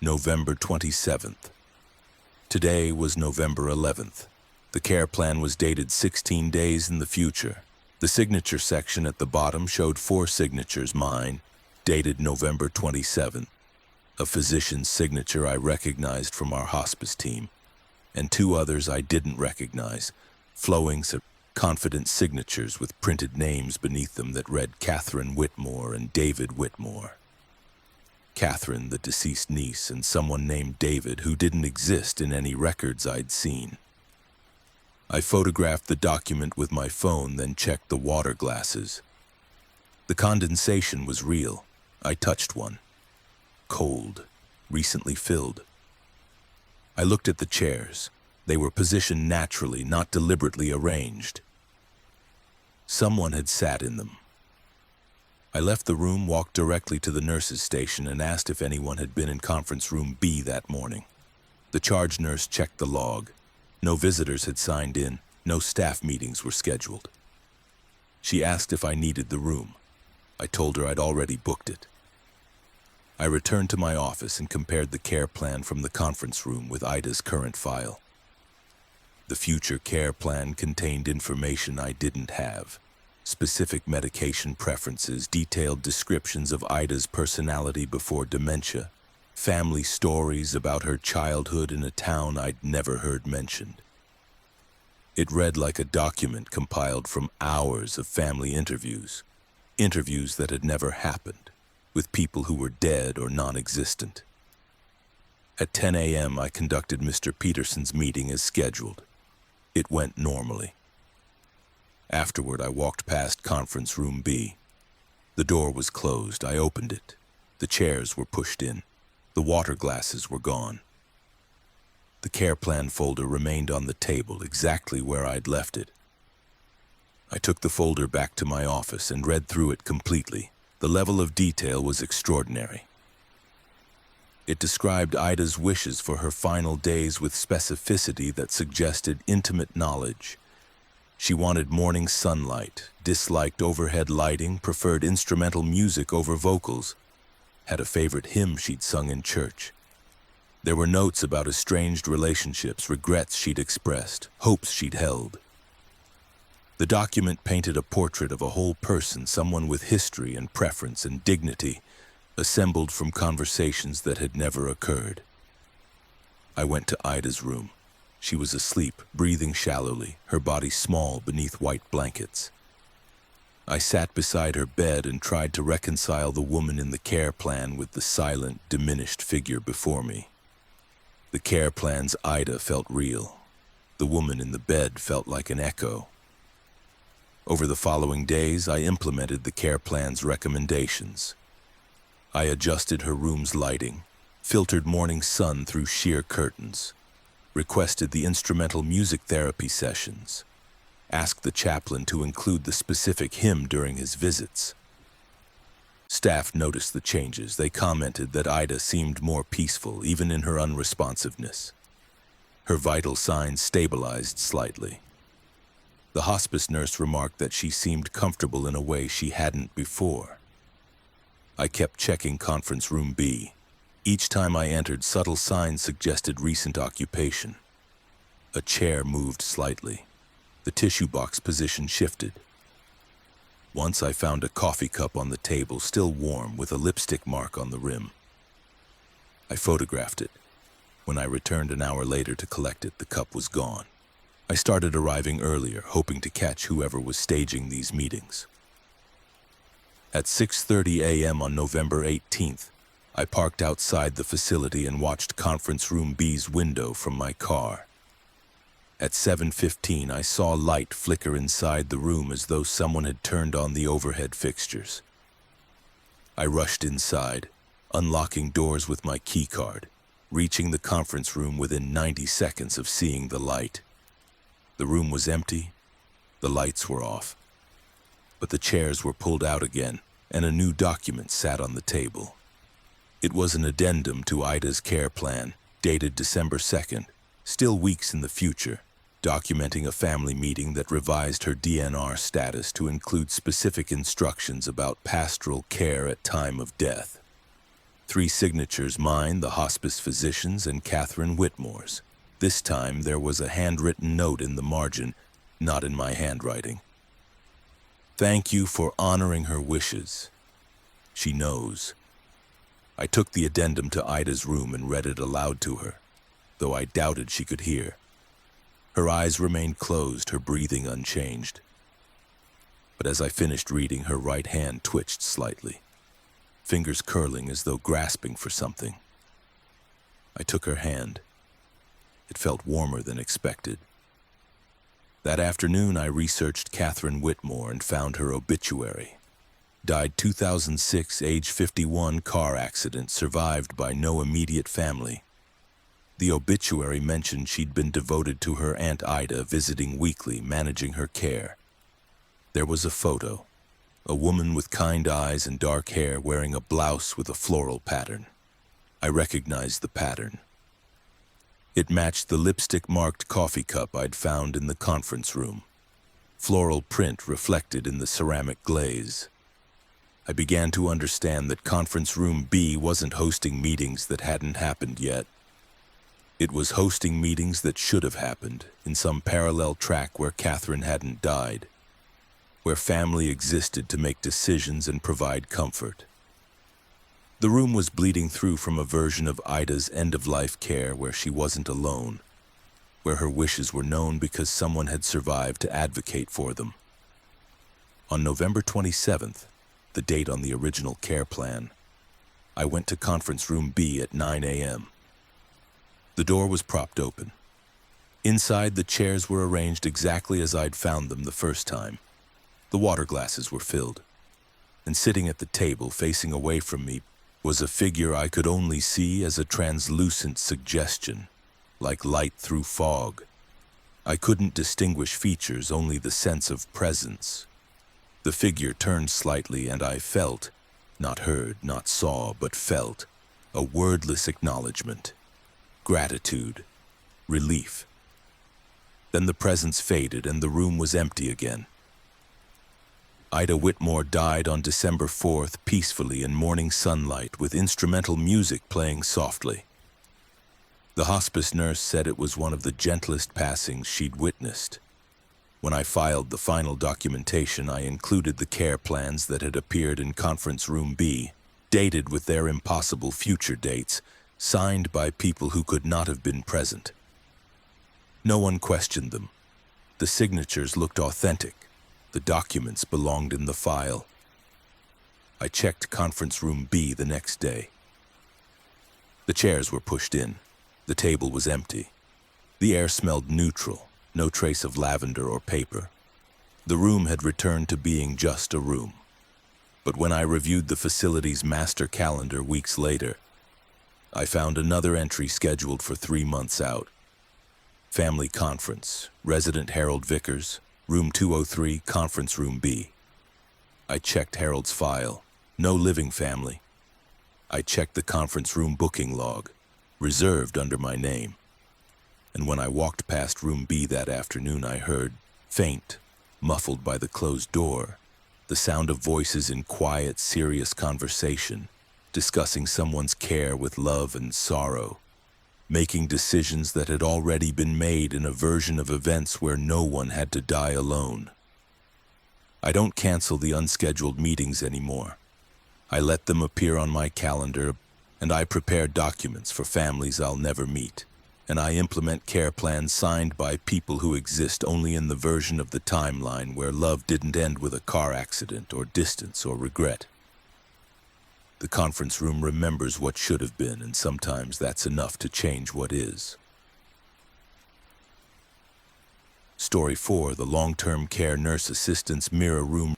November 27th. Today was November 11th. The care plan was dated 16 days in the future. The signature section at the bottom showed 4 signatures, mine, dated November 27th, a physician's signature I recognized from our hospice team, and 2 others I didn't recognize, flowing confident signatures with printed names beneath them that read Catherine Whitmore and David Whitmore. Catherine, the deceased niece, and someone named David who didn't exist in any records I'd seen. I photographed the document with my phone, then checked the water glasses. The condensation was real. I touched one. Cold, recently filled. I looked at the chairs. They were positioned naturally, not deliberately arranged. Someone had sat in them. I left the room, walked directly to the nurse's station, and asked if anyone had been in conference room B that morning. The charge nurse checked the log. No visitors had signed in. No staff meetings were scheduled. She asked if I needed the room. I told her I'd already booked it. I returned to my office and compared the care plan from the conference room with Ida's current file. The future care plan contained information I didn't have. Specific medication preferences, detailed descriptions of Ida's personality before dementia, family stories about her childhood in a town I'd never heard mentioned. It read like a document compiled from hours of family interviews that had never happened, with people who were dead or non-existent. At 10 a.m., I conducted Mr. Peterson's meeting as scheduled. It went normally. Afterward, I walked past conference room B. The door was closed. I opened it. The chairs were pushed in. The water glasses were gone. The care plan folder remained on the table, exactly where I'd left it. I took the folder back to my office and read through it completely. The level of detail was extraordinary. It described Ida's wishes for her final days with specificity that suggested intimate knowledge. She wanted morning sunlight, disliked overhead lighting, preferred instrumental music over vocals, had a favorite hymn she'd sung in church. There were notes about estranged relationships, regrets she'd expressed, hopes she'd held. The document painted a portrait of a whole person, someone with history and preference and dignity, assembled from conversations that had never occurred. I went to Ida's room. She was asleep, breathing shallowly, her body small beneath white blankets. I sat beside her bed and tried to reconcile the woman in the care plan with the silent, diminished figure before me. The care plan's Ida felt real. The woman in the bed felt like an echo. Over the following days, I implemented the care plan's recommendations. I adjusted her room's lighting, filtered morning sun through sheer curtains, requested the instrumental music therapy sessions, asked the chaplain to include the specific hymn during his visits. Staff noticed the changes. They commented that Ida seemed more peaceful, even in her unresponsiveness. Her vital signs stabilized slightly. The hospice nurse remarked that she seemed comfortable in a way she hadn't before. I kept checking conference room B. Each time I entered, subtle signs suggested recent occupation. A chair moved slightly. The tissue box position shifted. Once I found a coffee cup on the table, still warm, with a lipstick mark on the rim. I photographed it. When I returned an hour later to collect it, the cup was gone. I started arriving earlier, hoping to catch whoever was staging these meetings. At 6:30 a.m. on November 18th, I parked outside the facility and watched conference room B's window from my car. At 7:15, I saw light flicker inside the room as though someone had turned on the overhead fixtures. I rushed inside. unlocking doors with my keycard, reaching the conference room within 90 seconds of seeing the light. The room was empty, the lights were off, but the chairs were pulled out again, and a new document sat on the table. It was an addendum to Ida's care plan, dated December 2nd, still weeks in the future, documenting a family meeting that revised her DNR status to include specific instructions about pastoral care at time of death. 3 signatures, mine, the hospice physician's, and Catherine Whitmore's. This time there was a handwritten note in the margin, not in my handwriting. "Thank you for honoring her wishes. She knows." I took the addendum to Ida's room and read it aloud to her, though I doubted she could hear. Her eyes remained closed, her breathing unchanged. But as I finished reading, her right hand twitched slightly, fingers curling as though grasping for something. I took her hand. It felt warmer than expected. That afternoon, I researched Catherine Whitmore and found her obituary. Died 2006, age 51, car accident, survived by no immediate family. The obituary mentioned she'd been devoted to her Aunt Ida, visiting weekly, managing her care. There was a photo, a woman with kind eyes and dark hair wearing a blouse with a floral pattern. I recognized the pattern. It matched the lipstick-marked coffee cup I'd found in the conference room. Floral print reflected in the ceramic glaze. I began to understand that Conference Room B wasn't hosting meetings that hadn't happened yet. It was hosting meetings that should have happened, in some parallel track where Catherine hadn't died, where family existed to make decisions and provide comfort. The room was bleeding through from a version of Ida's end-of-life care where she wasn't alone, where her wishes were known because someone had survived to advocate for them. On November 27th, the date on the original care plan, I went to Conference Room B at 9 a.m. The door was propped open. Inside, the chairs were arranged exactly as I'd found them the first time. The water glasses were filled, and sitting at the table facing away from me was a figure I could only see as a translucent suggestion, like light through fog. I couldn't distinguish features, only the sense of presence. The figure turned slightly, and I felt, not heard, not saw, but felt, a wordless acknowledgement, gratitude, relief. Then the presence faded, and the room was empty again. Ida Whitmore died on December 4th, peacefully in morning sunlight, with instrumental music playing softly. The hospice nurse said it was one of the gentlest passings she'd witnessed. When I filed the final documentation, I included the care plans that had appeared in Conference Room B, dated with their impossible future dates, signed by people who could not have been present. No one questioned them. The signatures looked authentic. The documents belonged in the file. I checked Conference Room B the next day. The chairs were pushed in. The table was empty. The air smelled neutral. No trace of lavender or paper. The room had returned to being just a room. But when I reviewed the facility's master calendar weeks later, I found another entry scheduled for 3 months out. Family conference, resident Harold Vickers, room 203, Conference Room B. I checked Harold's file. No living family. I checked the conference room booking log, reserved under my name. And when I walked past Room B that afternoon, I heard, faint, muffled by the closed door, the sound of voices in quiet, serious conversation, discussing someone's care with love and sorrow, making decisions that had already been made in a version of events where no one had to die alone. I don't cancel the unscheduled meetings anymore. I let them appear on my calendar, and I prepare documents for families I'll never meet. And I implement care plans signed by people who exist only in the version of the timeline where love didn't end with a car accident or distance or regret. The conference room remembers what should have been, and sometimes that's enough to change what is. Story 4, the long-term care nurse assistant's mirror room.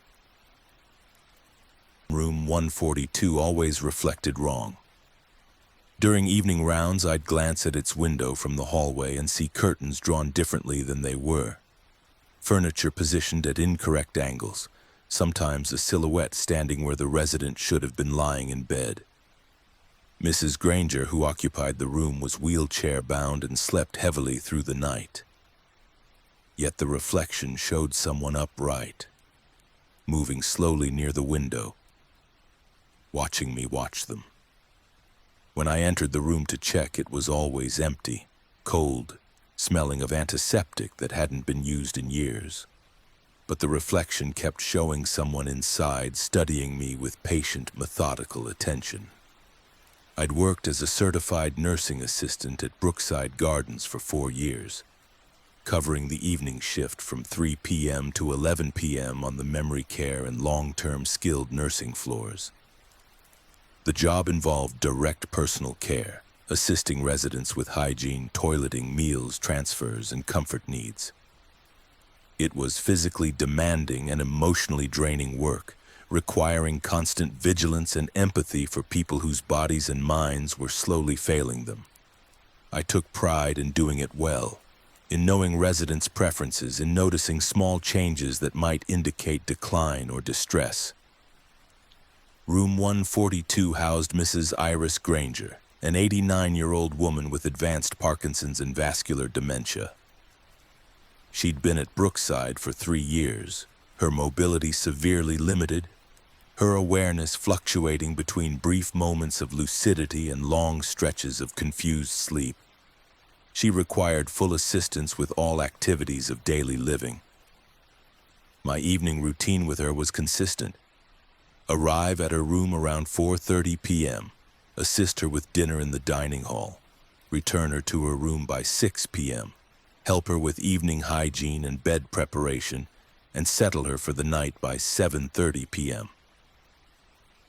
Room 142 always reflected wrong. During evening rounds, I'd glance at its window from the hallway and see curtains drawn differently than they were. Furniture positioned at incorrect angles, sometimes a silhouette standing where the resident should have been lying in bed. Mrs. Granger, who occupied the room, was wheelchair-bound and slept heavily through the night. Yet the reflection showed someone upright, moving slowly near the window, watching me watch them. When I entered the room to check, it was always empty, cold, smelling of antiseptic that hadn't been used in years. But the reflection kept showing someone inside, studying me with patient, methodical attention. I'd worked as a certified nursing assistant at Brookside Gardens for 4 years, covering the evening shift from 3 p.m. to 11 p.m. on the memory care and long-term skilled nursing floors. The job involved direct personal care, assisting residents with hygiene, toileting, meals, transfers, and comfort needs. It was physically demanding and emotionally draining work, requiring constant vigilance and empathy for people whose bodies and minds were slowly failing them. I took pride in doing it well, in knowing residents' preferences, in noticing small changes that might indicate decline or distress. Room 142 housed Mrs. Iris Granger, an 89-year-old woman with advanced Parkinson's and vascular dementia. She'd been at Brookside for 3 years, her mobility severely limited, her awareness fluctuating between brief moments of lucidity and long stretches of confused sleep. She required full assistance with all activities of daily living. My evening routine with her was consistent. Arrive at her room around 4:30 p.m., assist her with dinner in the dining hall, return her to her room by 6 p.m., help her with evening hygiene and bed preparation, and settle her for the night by 7:30 p.m.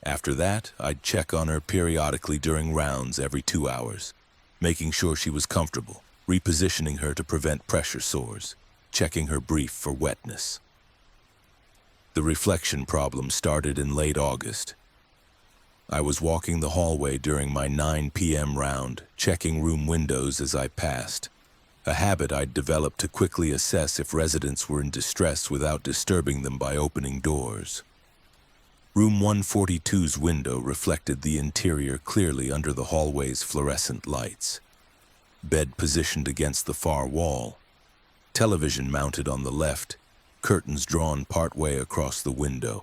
After that, I'd check on her periodically during rounds every 2 hours, making sure she was comfortable, repositioning her to prevent pressure sores, checking her brief for wetness. The reflection problem started in late August. I was walking the hallway during my 9 p.m. round, checking room windows as I passed, a habit I'd developed to quickly assess if residents were in distress without disturbing them by opening doors. Room 142's window reflected the interior clearly under the hallway's fluorescent lights. Bed positioned against the far wall, television mounted on the left, curtains drawn partway across the window.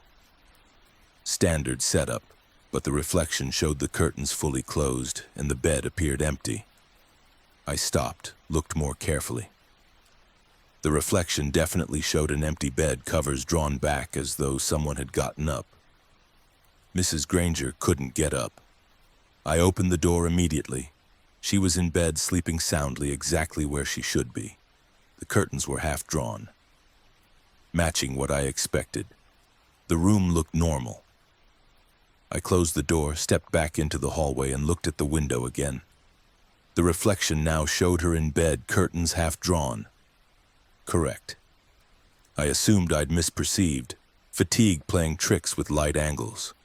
Standard setup, but the reflection showed the curtains fully closed and the bed appeared empty. I stopped, looked more carefully. The reflection definitely showed an empty bed, covers drawn back as though someone had gotten up. Mrs. Granger couldn't get up. I opened the door immediately. She was in bed, sleeping soundly, exactly where she should be. The curtains were half drawn, matching what I expected. The room looked normal. I closed the door, stepped back into the hallway, and looked at the window again. The reflection now showed her in bed, curtains half drawn. Correct. I assumed I'd misperceived, fatigue playing tricks with light angles.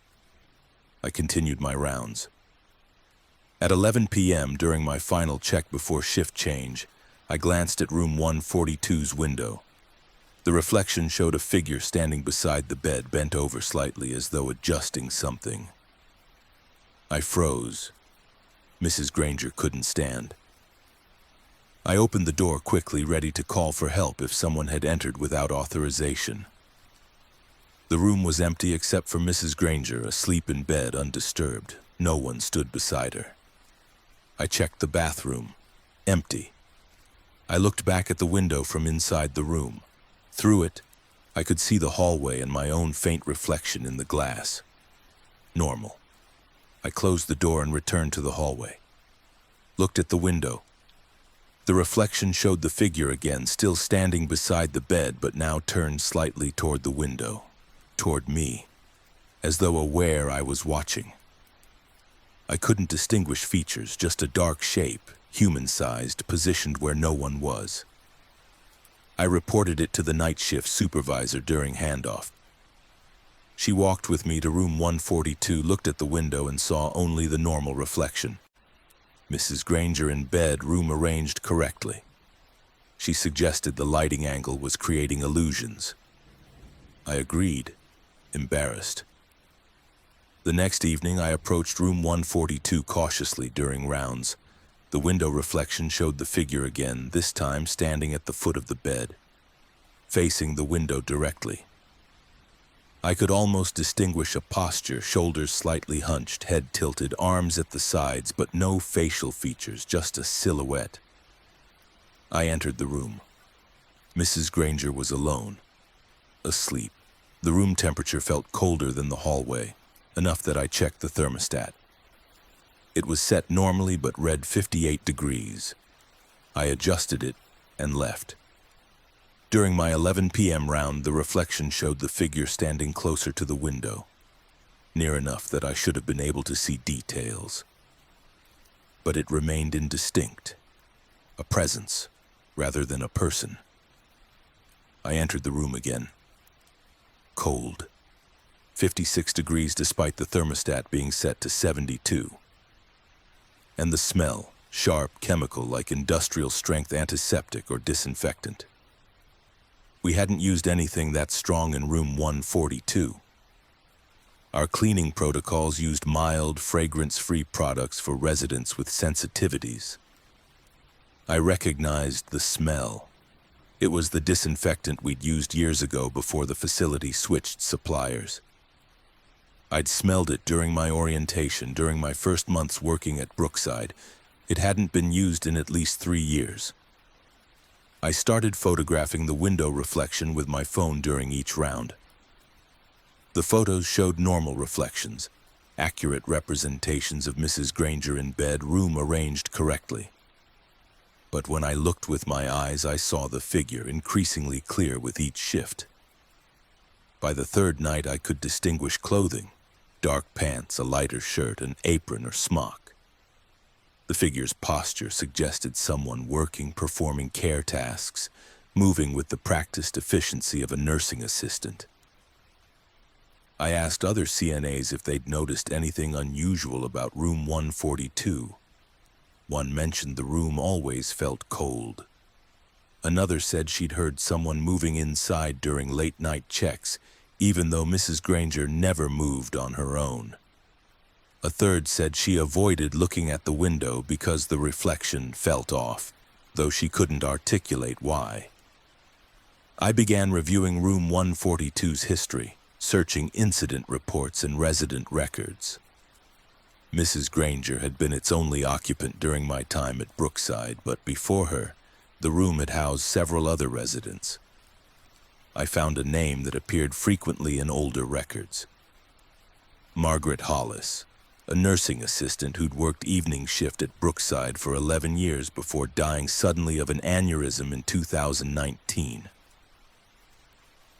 I continued my rounds. At 11 p.m., during my final check before shift change, I glanced at room 142's window. The reflection showed a figure standing beside the bed, bent over slightly as though adjusting something. I froze. Mrs. Granger couldn't stand. I opened the door quickly, ready to call for help if someone had entered without authorization. The room was empty except for Mrs. Granger, asleep in bed, undisturbed. No one stood beside her. I checked the bathroom. Empty. I looked back at the window from inside the room. Through it, I could see the hallway and my own faint reflection in the glass. Normal. I closed the door and returned to the hallway. Looked at the window. The reflection showed the figure again, still standing beside the bed, but now turned slightly toward the window, toward me, as though aware I was watching. I couldn't distinguish features, just a dark shape, human-sized, positioned where no one was. I reported it to the night shift supervisor during handoff. She walked with me to room 142, looked at the window, and saw only the normal reflection. Mrs. Granger in bed, room arranged correctly. She suggested the lighting angle was creating illusions. I agreed, embarrassed. The next evening, I approached room 142 cautiously during rounds. The window reflection showed the figure again, this time standing at the foot of the bed, facing the window directly. I could almost distinguish a posture, shoulders slightly hunched, head tilted, arms at the sides, but no facial features, just a silhouette. I entered the room. Mrs. Granger was alone, asleep. The room temperature felt colder than the hallway, enough that I checked the thermostat. It was set normally but read 58 degrees. I adjusted it and left. During my 11 p.m. round, the reflection showed the figure standing closer to the window, near enough that I should have been able to see details. But it remained indistinct, a presence rather than a person. I entered the room again. Cold. 56 degrees despite the thermostat being set to 72. And the smell, sharp, chemical, like industrial-strength antiseptic or disinfectant. We hadn't used anything that strong in room 142. Our cleaning protocols used mild, fragrance-free products for residents with sensitivities. I recognized the smell. It was the disinfectant we'd used years ago before the facility switched suppliers. I'd smelled it during my orientation, during my first months working at Brookside. It hadn't been used in at least 3 years. I started photographing the window reflection with my phone during each round. The photos showed normal reflections, accurate representations of Mrs. Granger in bed, room arranged correctly. But when I looked with my eyes, I saw the figure increasingly clear with each shift. By the third night, I could distinguish clothing, dark pants, a lighter shirt, an apron or smock. The figure's posture suggested someone working, performing care tasks, moving with the practiced efficiency of a nursing assistant. I asked other CNAs if they'd noticed anything unusual about room 142. One mentioned the room always felt cold. Another said she'd heard someone moving inside during late-night checks, even though Mrs. Granger never moved on her own. A third said she avoided looking at the window because the reflection felt off, though she couldn't articulate why. I began reviewing room 142's history, searching incident reports and resident records. Mrs. Granger had been its only occupant during my time at Brookside, but before her, the room had housed several other residents. I found a name that appeared frequently in older records. Margaret Hollis, a nursing assistant who'd worked evening shift at Brookside for 11 years before dying suddenly of an aneurysm in 2019.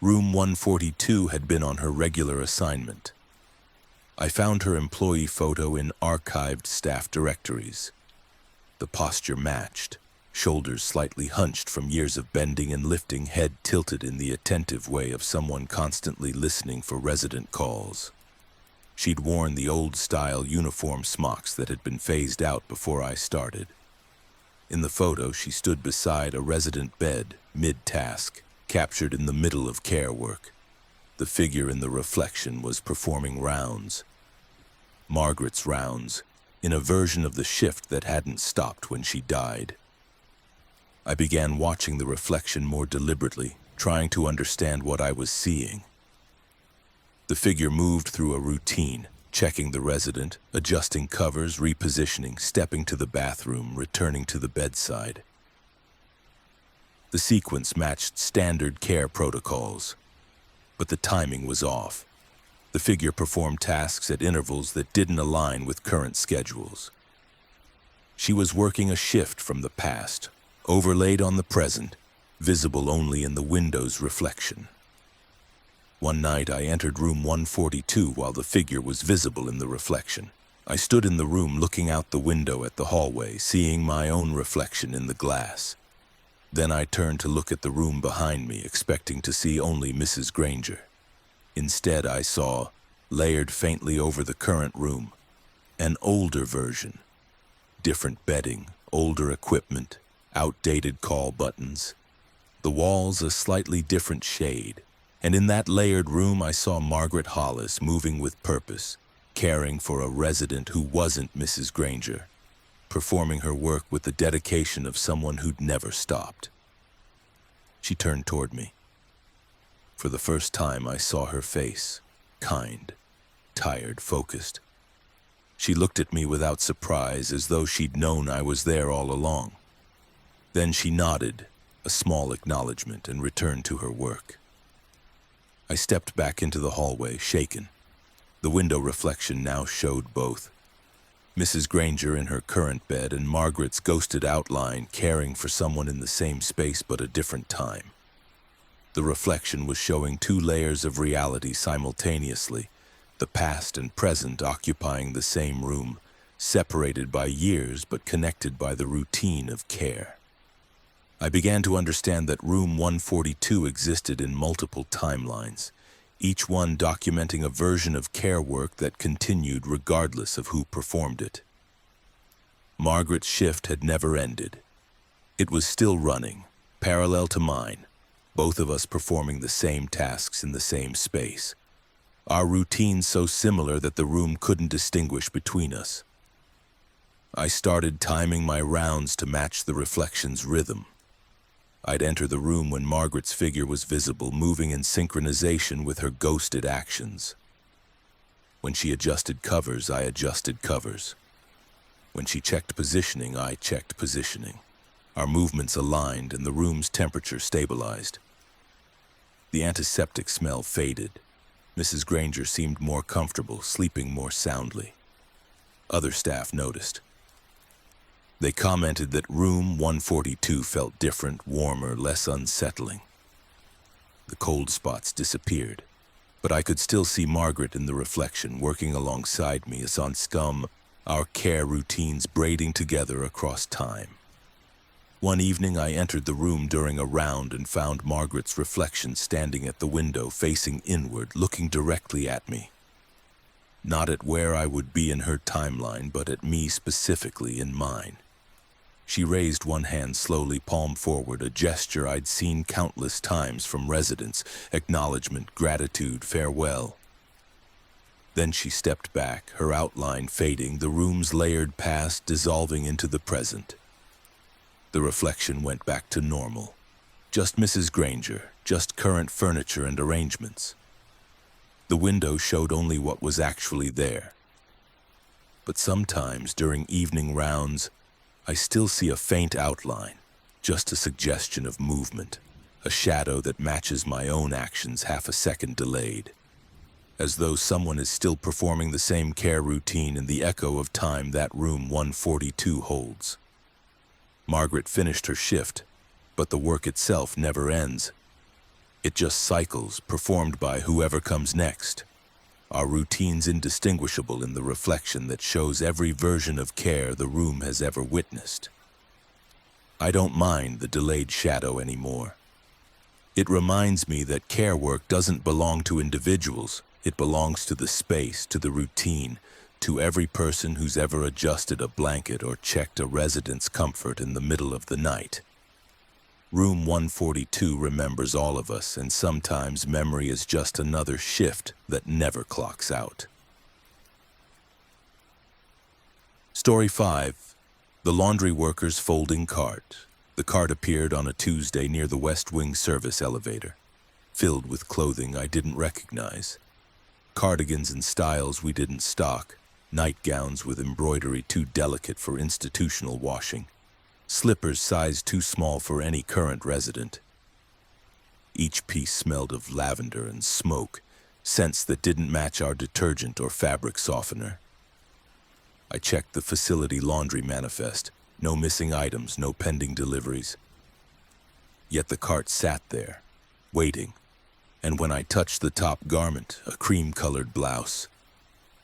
Room 142 had been on her regular assignment. I found her employee photo in archived staff directories. The posture matched, shoulders slightly hunched from years of bending and lifting, head tilted in the attentive way of someone constantly listening for resident calls. She'd worn the old-style uniform smocks that had been phased out before I started. In the photo, she stood beside a resident bed, mid-task, captured in the middle of care work. The figure in the reflection was performing rounds. Margaret's rounds, in a version of the shift that hadn't stopped when she died. I began watching the reflection more deliberately, trying to understand what I was seeing. The figure moved through a routine, checking the resident, adjusting covers, repositioning, stepping to the bathroom, returning to the bedside. The sequence matched standard care protocols, but the timing was off. The figure performed tasks at intervals that didn't align with current schedules. She was working a shift from the past, overlaid on the present, visible only in the window's reflection. One night I entered room 142 while the figure was visible in the reflection. I stood in the room looking out the window at the hallway, seeing my own reflection in the glass. Then I turned to look at the room behind me, expecting to see only Mrs. Granger. Instead, I saw, layered faintly over the current room, an older version, different bedding, older equipment, outdated call buttons. The walls a slightly different shade, and in that layered room I saw Margaret Hollis moving with purpose, caring for a resident who wasn't Mrs. Granger, performing her work with the dedication of someone who'd never stopped. She turned toward me. For the first time I saw her face, kind, tired, focused. She looked at me without surprise, as though she'd known I was there all along. Then she nodded, a small acknowledgement, and returned to her work. I stepped back into the hallway, shaken. The window reflection now showed both. Mrs. Granger in her current bed and Margaret's ghosted outline caring for someone in the same space but a different time. The reflection was showing two layers of reality simultaneously, the past and present occupying the same room, separated by years but connected by the routine of care. I began to understand that room 142 existed in multiple timelines, each one documenting a version of care work that continued regardless of who performed it. Margaret's shift had never ended. It was still running, parallel to mine, both of us performing the same tasks in the same space. Our routines so similar that the room couldn't distinguish between us. I started timing my rounds to match the reflection's rhythm. I'd enter the room when Margaret's figure was visible, moving in synchronization with her ghosted actions. When she adjusted covers, I adjusted covers. When she checked positioning, I checked positioning. Our movements aligned and the room's temperature stabilized. The antiseptic smell faded. Mrs. Granger seemed more comfortable, sleeping more soundly. Other staff noticed. They commented that room 142 felt different, warmer, less unsettling. The cold spots disappeared, but I could still see Margaret in the reflection, working alongside me as on Scum, our care routines braiding together across time. One evening I entered the room during a round and found Margaret's reflection standing at the window, facing inward, looking directly at me. Not at where I would be in her timeline, but at me specifically in mine. She raised one hand slowly, palm forward, a gesture I'd seen countless times from residents, acknowledgement, gratitude, farewell. Then she stepped back, her outline fading, the room's layered past dissolving into the present. The reflection went back to normal. Just Mrs. Granger, just current furniture and arrangements. The window showed only what was actually there. But sometimes during evening rounds, I still see a faint outline, just a suggestion of movement, a shadow that matches my own actions half a second delayed, as though someone is still performing the same care routine in the echo of time that room 142 holds. Margaret finished her shift, but the work itself never ends. It just cycles, performed by whoever comes next. Our routines indistinguishable in the reflection that shows every version of care the room has ever witnessed. I don't mind the delayed shadow anymore. It reminds me that care work doesn't belong to individuals. It belongs to the space, to the routine, to every person who's ever adjusted a blanket or checked a resident's comfort in the middle of the night. Room 142 remembers all of us, and sometimes memory is just another shift that never clocks out. Story 5. The Laundry Worker's Folding Cart. The cart appeared on a Tuesday near the West Wing service elevator, filled with clothing I didn't recognize. Cardigans in styles we didn't stock, nightgowns with embroidery too delicate for institutional washing, slippers sized too small for any current resident. Each piece smelled of lavender and smoke, scents that didn't match our detergent or fabric softener. I checked the facility laundry manifest. No missing items, no pending deliveries. Yet the cart sat there, waiting, and when I touched the top garment, a cream-colored blouse,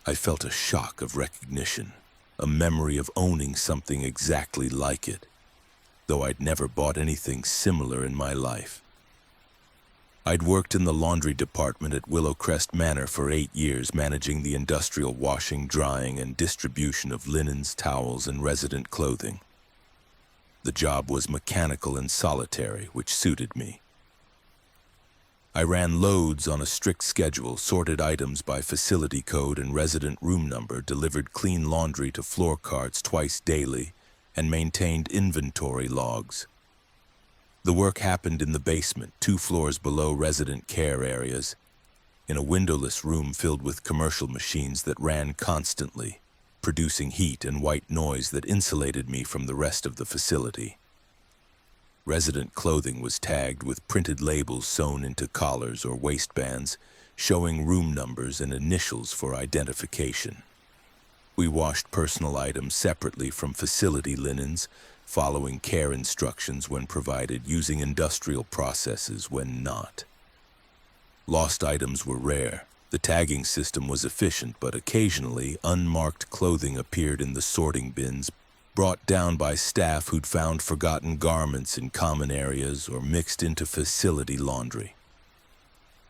I felt a shock of recognition, a memory of owning something exactly like it, though I'd never bought anything similar in my life. I'd worked in the laundry department at Willowcrest Manor for 8 years, managing the industrial washing, drying, and distribution of linens, towels, and resident clothing. The job was mechanical and solitary, which suited me. I ran loads on a strict schedule, sorted items by facility code and resident room number, delivered clean laundry to floor carts twice daily, and maintained inventory logs. The work happened in the basement, 2 floors below resident care areas, in a windowless room filled with commercial machines that ran constantly, producing heat and white noise that insulated me from the rest of the facility. Resident clothing was tagged with printed labels sewn into collars or waistbands, showing room numbers and initials for identification. We washed personal items separately from facility linens, following care instructions when provided, using industrial processes when not. Lost items were rare. The tagging system was efficient, but occasionally unmarked clothing appeared in the sorting bins, brought down by staff who'd found forgotten garments in common areas or mixed into facility laundry.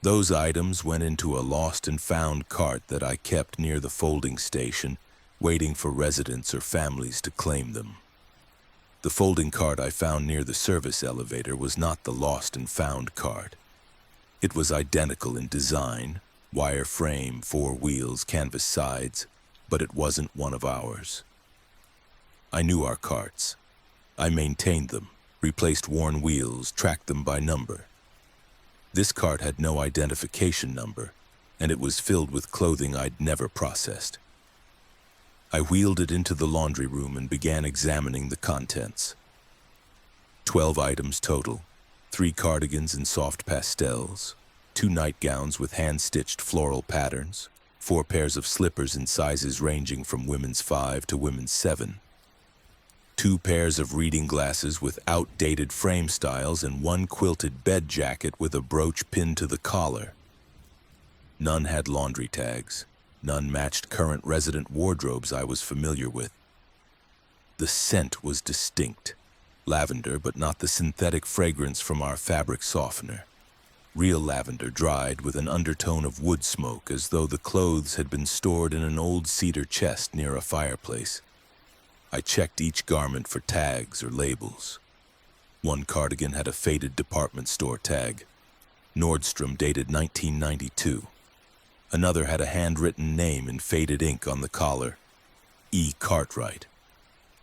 Those items went into a lost and found cart that I kept near the folding station, waiting for residents or families to claim them. The folding cart I found near the service elevator was not the lost and found cart. It was identical in design, wire frame, 4 wheels, canvas sides, but it wasn't one of ours. I knew our carts. I maintained them, replaced worn wheels, tracked them by number. This cart had no identification number, and it was filled with clothing I'd never processed. I wheeled it into the laundry room and began examining the contents. 12 items total, 3 cardigans in soft pastels, 2 nightgowns with hand-stitched floral patterns, 4 pairs of slippers in sizes ranging from women's 5 to women's 7, 2 pairs of reading glasses with outdated frame styles, and 1 quilted bed jacket with a brooch pinned to the collar. None had laundry tags. None matched current resident wardrobes I was familiar with. The scent was distinct. Lavender, but not the synthetic fragrance from our fabric softener. Real lavender dried with an undertone of wood smoke, as though the clothes had been stored in an old cedar chest near a fireplace. I checked each garment for tags or labels. 1 cardigan had a faded department store tag. Nordstrom, dated 1992. Another had a handwritten name in faded ink on the collar, E. Cartwright.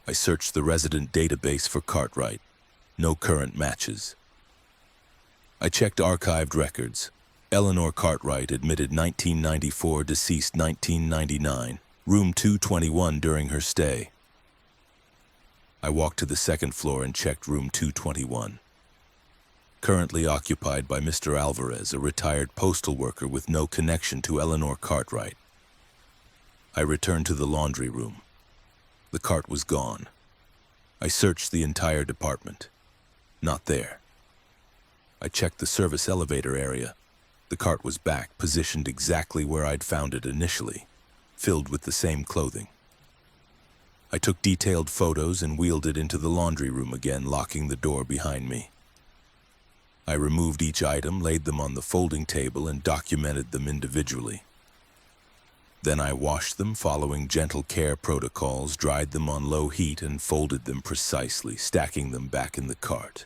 I searched the resident database for Cartwright. No current matches. I checked archived records. Eleanor Cartwright, admitted 1994, deceased 1999, room 221 during her stay. I walked to the 2nd floor and checked room 221. Currently occupied by Mr. Alvarez, a retired postal worker with no connection to Eleanor Cartwright. I returned to the laundry room. The cart was gone. I searched the entire department. Not there. I checked the service elevator area. The cart was back, positioned exactly where I'd found it initially, filled with the same clothing. I took detailed photos and wheeled it into the laundry room again, locking the door behind me. I removed each item, laid them on the folding table, and documented them individually. Then I washed them following gentle care protocols, dried them on low heat, and folded them precisely, stacking them back in the cart.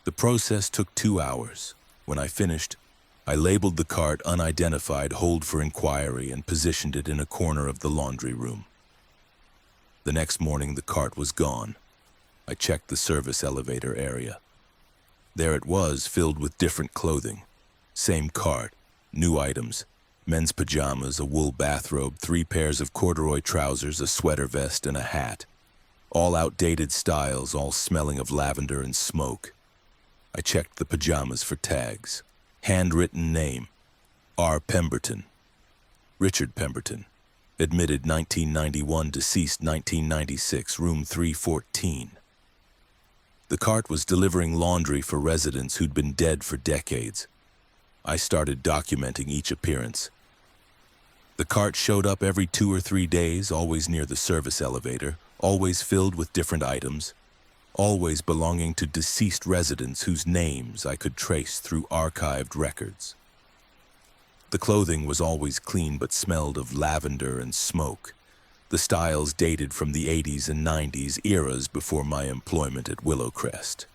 The process took 2 hours. When I finished, I labeled the cart unidentified, hold for inquiry, and positioned it in a corner of the laundry room. The next morning, the cart was gone. I checked the service elevator area. There it was, filled with different clothing. Same cart, new items, men's pajamas, a wool bathrobe, 3 pairs of corduroy trousers, a sweater vest, and a hat. All outdated styles, all smelling of lavender and smoke. I checked the pajamas for tags. Handwritten name, R. Pemberton. Richard Pemberton. Admitted 1991, deceased 1996, room 314. The cart was delivering laundry for residents who'd been dead for decades. I started documenting each appearance. The cart showed up every 2 or 3 days, always near the service elevator, always filled with different items. always belonging to deceased residents whose names I could trace through archived records. The clothing was always clean but smelled of lavender and smoke. The styles dated from the 80s and 90s, eras before my employment at Willowcrest.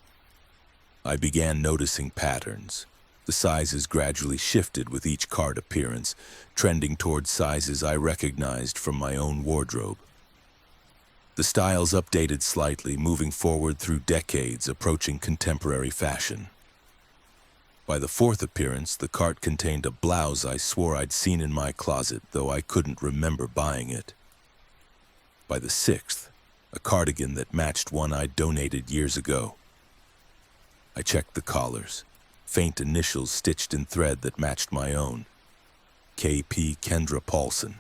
I began noticing patterns. The sizes gradually shifted with each cart appearance, trending toward sizes I recognized from my own wardrobe. The styles updated slightly, moving forward through decades, approaching contemporary fashion. By the fourth appearance, the cart contained a blouse I swore I'd seen in my closet, though I couldn't remember buying it. By the sixth, a cardigan that matched one I'd donated years ago. I checked the collars, faint initials stitched in thread that matched my own. K.P. Kendra Paulson.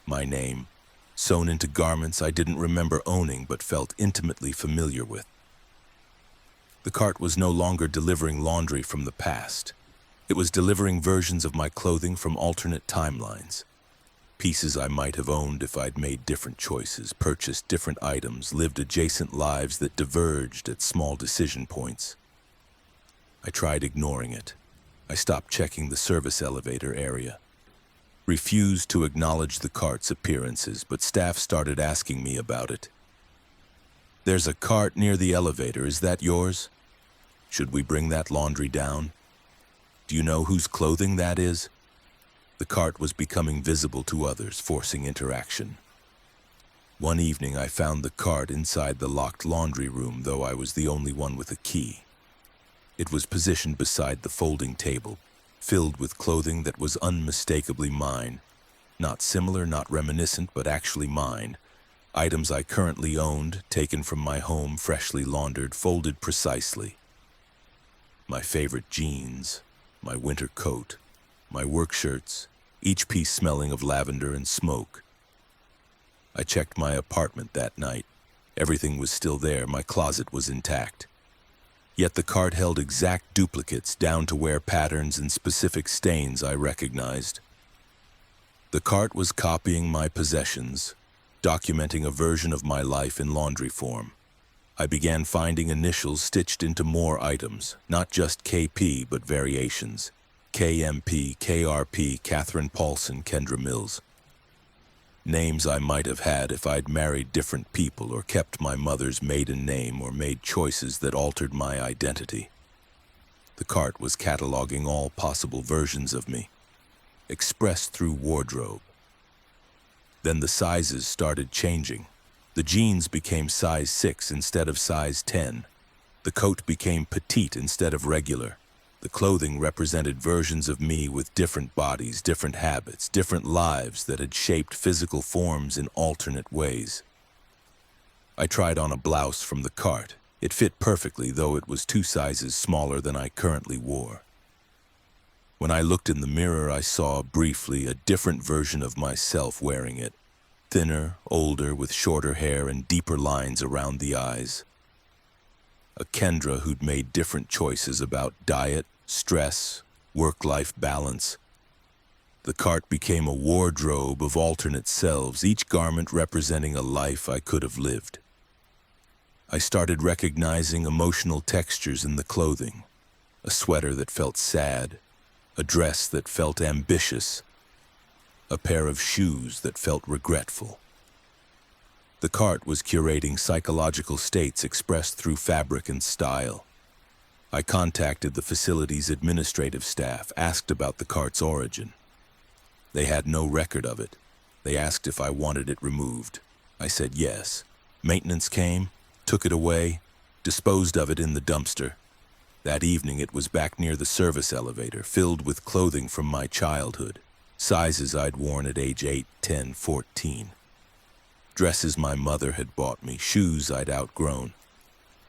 My name, sewn into garments I didn't remember owning but felt intimately familiar with. The cart was no longer delivering laundry from the past. It was delivering versions of my clothing from alternate timelines. Pieces I might have owned if I'd made different choices, purchased different items, lived adjacent lives that diverged at small decision points. I tried ignoring it. I stopped checking the service elevator area. Refused to acknowledge the cart's appearances, but staff started asking me about it. "There's a cart near the elevator. Is that yours? Should we bring that laundry down? Do you know whose clothing that is?" The cart was becoming visible to others, forcing interaction. One evening I found the cart inside the locked laundry room, though I was the only one with a key. It was positioned beside the folding table, filled with clothing that was unmistakably mine. Not similar, not reminiscent, but actually mine. Items I currently owned, taken from my home, freshly laundered, folded precisely. My favorite jeans, my winter coat, my work shirts, each piece smelling of lavender and smoke. I checked my apartment that night. Everything was still there, my closet was intact. Yet the cart held exact duplicates, down to wear patterns and specific stains I recognized. The cart was copying my possessions, documenting a version of my life in laundry form. I began finding initials stitched into more items, not just KP, but variations. KMP, KRP, Catherine Paulson, Kendra Mills. Names I might have had if I'd married different people or kept my mother's maiden name or made choices that altered my identity. The cart was cataloging all possible versions of me, expressed through wardrobe. Then the sizes started changing. The jeans became size 6 instead of size 10. The coat became petite instead of regular. The clothing represented versions of me with different bodies, different habits, different lives that had shaped physical forms in alternate ways. I tried on a blouse from the cart. It fit perfectly, though it was 2 sizes smaller than I currently wore. When I looked in the mirror, I saw, briefly, a different version of myself wearing it. Thinner, older, with shorter hair and deeper lines around the eyes. A Kendra who'd made different choices about diet, stress, work-life balance. The cart became a wardrobe of alternate selves, each garment representing a life I could have lived. I started recognizing emotional textures in the clothing. A sweater that felt sad, a dress that felt ambitious, a pair of shoes that felt regretful. The cart was curating psychological states expressed through fabric and style. I contacted the facility's administrative staff, asked about the cart's origin. They had no record of it. They asked if I wanted it removed. I said yes. Maintenance came, took it away, disposed of it in the dumpster. That evening it was back near the service elevator, filled with clothing from my childhood. Sizes I'd worn at age 8, 10, 14. Dresses my mother had bought me, shoes I'd outgrown.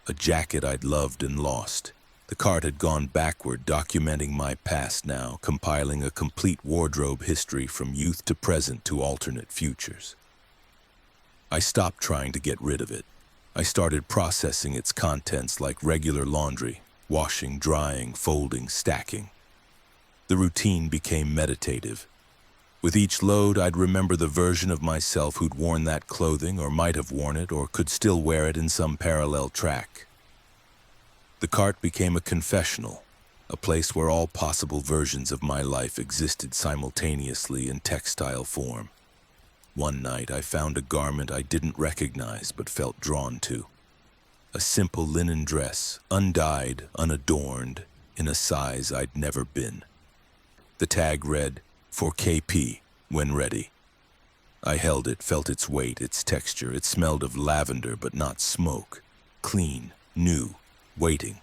A jacket I'd loved and lost. The cart had gone backward, documenting my past now, compiling a complete wardrobe history from youth to present to alternate futures. I stopped trying to get rid of it. I started processing its contents like regular laundry, washing, drying, folding, stacking. The routine became meditative. With each load, I'd remember the version of myself who'd worn that clothing or might have worn it or could still wear it in some parallel track. The cart became a confessional, a place where all possible versions of my life existed simultaneously in textile form. One night, I found a garment I didn't recognize but felt drawn to. A simple linen dress, undyed, unadorned, in a size I'd never been. The tag read, "For KP, when ready." I held it, felt its weight, its texture. It smelled of lavender but not smoke. Clean, new, waiting.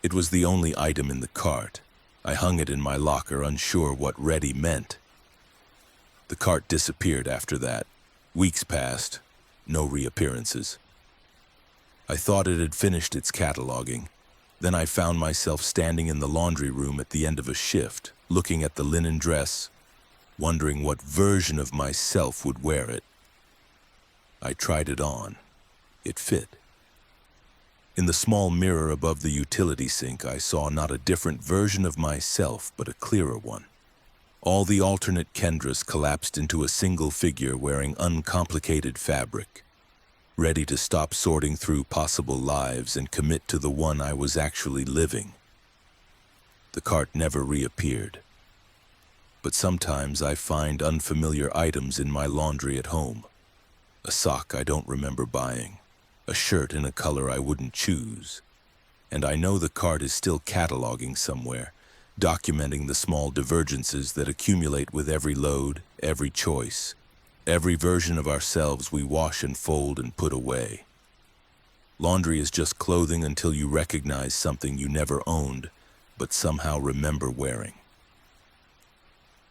It was the only item in the cart. I hung it in my locker, unsure what ready meant. The cart disappeared after that. Weeks passed, no reappearances. I thought it had finished its cataloging. Then I found myself standing in the laundry room at the end of a shift, looking at the linen dress, wondering what version of myself would wear it. I tried it on. It fit. In the small mirror above the utility sink, I saw not a different version of myself, but a clearer one. All the alternate Kendras collapsed into a single figure wearing uncomplicated fabric, ready to stop sorting through possible lives and commit to the one I was actually living. The cart never reappeared. But sometimes I find unfamiliar items in my laundry at home. A sock I don't remember buying, a shirt in a color I wouldn't choose. And I know the cart is still cataloging somewhere, documenting the small divergences that accumulate with every load, every choice, every version of ourselves we wash and fold and put away. Laundry is just clothing until you recognize something you never owned, but somehow remember wearing.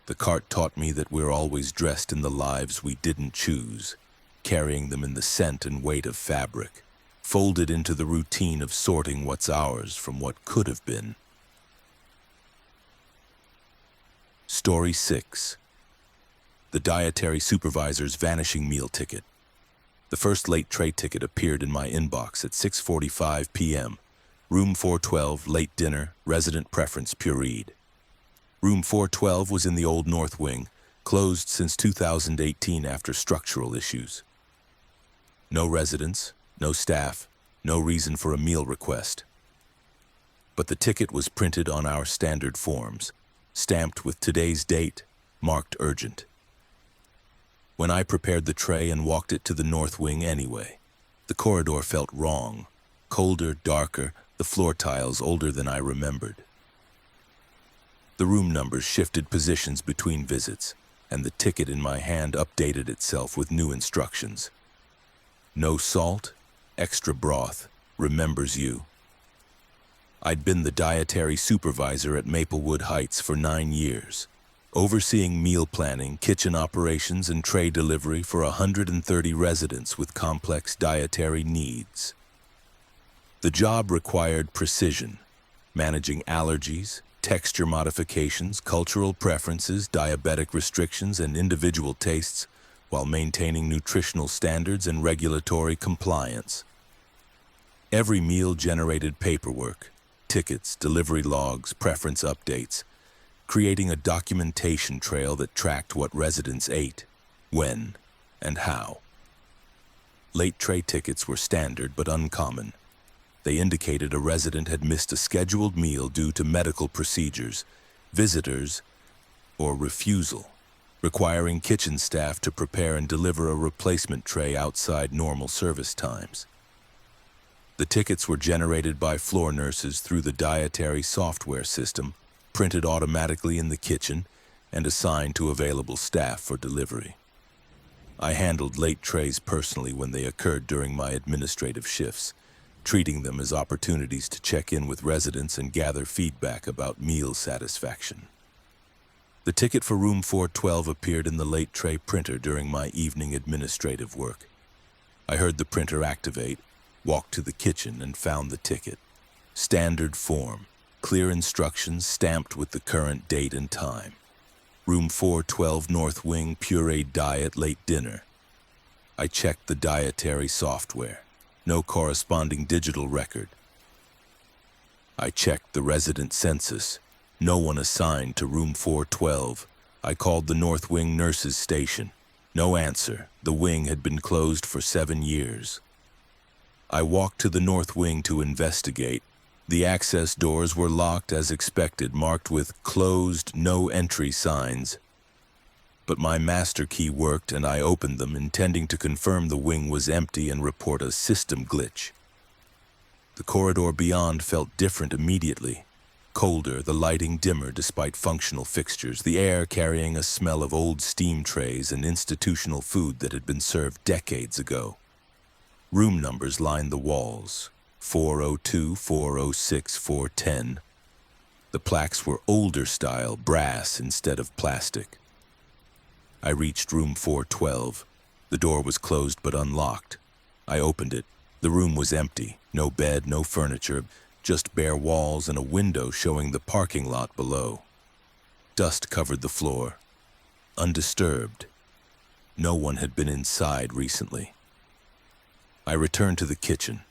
The cart taught me that we're always dressed in the lives we didn't choose, carrying them in the scent and weight of fabric, folded into the routine of sorting what's ours from what could have been. Story 6. The dietary supervisor's vanishing meal ticket. The first late tray ticket appeared in my inbox at 6:45 p.m. Room 412, late dinner, resident preference pureed. Room 412 was in the old North Wing, closed since 2018 after structural issues. No residents, no staff, no reason for a meal request. But the ticket was printed on our standard forms, stamped with today's date, marked urgent. When I prepared the tray and walked it to the North Wing anyway, the corridor felt wrong, colder, darker, the floor tiles older than I remembered. The room numbers shifted positions between visits, and the ticket in my hand updated itself with new instructions. No salt, extra broth, remembers you. I'd been the dietary supervisor at Maplewood Heights for 9 years, overseeing meal planning, kitchen operations, and tray delivery for 130 residents with complex dietary needs. The job required precision, managing allergies, texture modifications, cultural preferences, diabetic restrictions, and individual tastes, while maintaining nutritional standards and regulatory compliance. Every meal generated paperwork, tickets, delivery logs, preference updates, creating a documentation trail that tracked what residents ate, when, and how. Late tray tickets were standard but uncommon. They indicated a resident had missed a scheduled meal due to medical procedures, visitors, or refusal, requiring kitchen staff to prepare and deliver a replacement tray outside normal service times. The tickets were generated by floor nurses through the dietary software system, printed automatically in the kitchen, and assigned to available staff for delivery. I handled late trays personally when they occurred during my administrative shifts, treating them as opportunities to check in with residents and gather feedback about meal satisfaction. The ticket for room 412 appeared in the late tray printer during my evening administrative work. I heard the printer activate, walked to the kitchen, and found the ticket. Standard form, clear instructions stamped with the current date and time. Room 412 North Wing pureed diet late dinner. I checked the dietary software. No corresponding digital record. I checked the resident census. No one assigned to room 412. I called the North Wing nurses' station. No answer. The wing had been closed for 7 years. I walked to the North Wing to investigate. The access doors were locked as expected, marked with closed, no entry signs. But my master key worked and I opened them, intending to confirm the wing was empty and report a system glitch. The corridor beyond felt different immediately. Colder, the lighting dimmer despite functional fixtures, the air carrying a smell of old steam trays and institutional food that had been served decades ago. Room numbers lined the walls, 402, 406, 410. The plaques were older style, brass instead of plastic. I reached room 412. The door was closed but unlocked. I opened it. The room was empty. No bed, no furniture, just bare walls and a window showing the parking lot below. Dust covered the floor. Undisturbed. No one had been inside recently. I returned to the kitchen.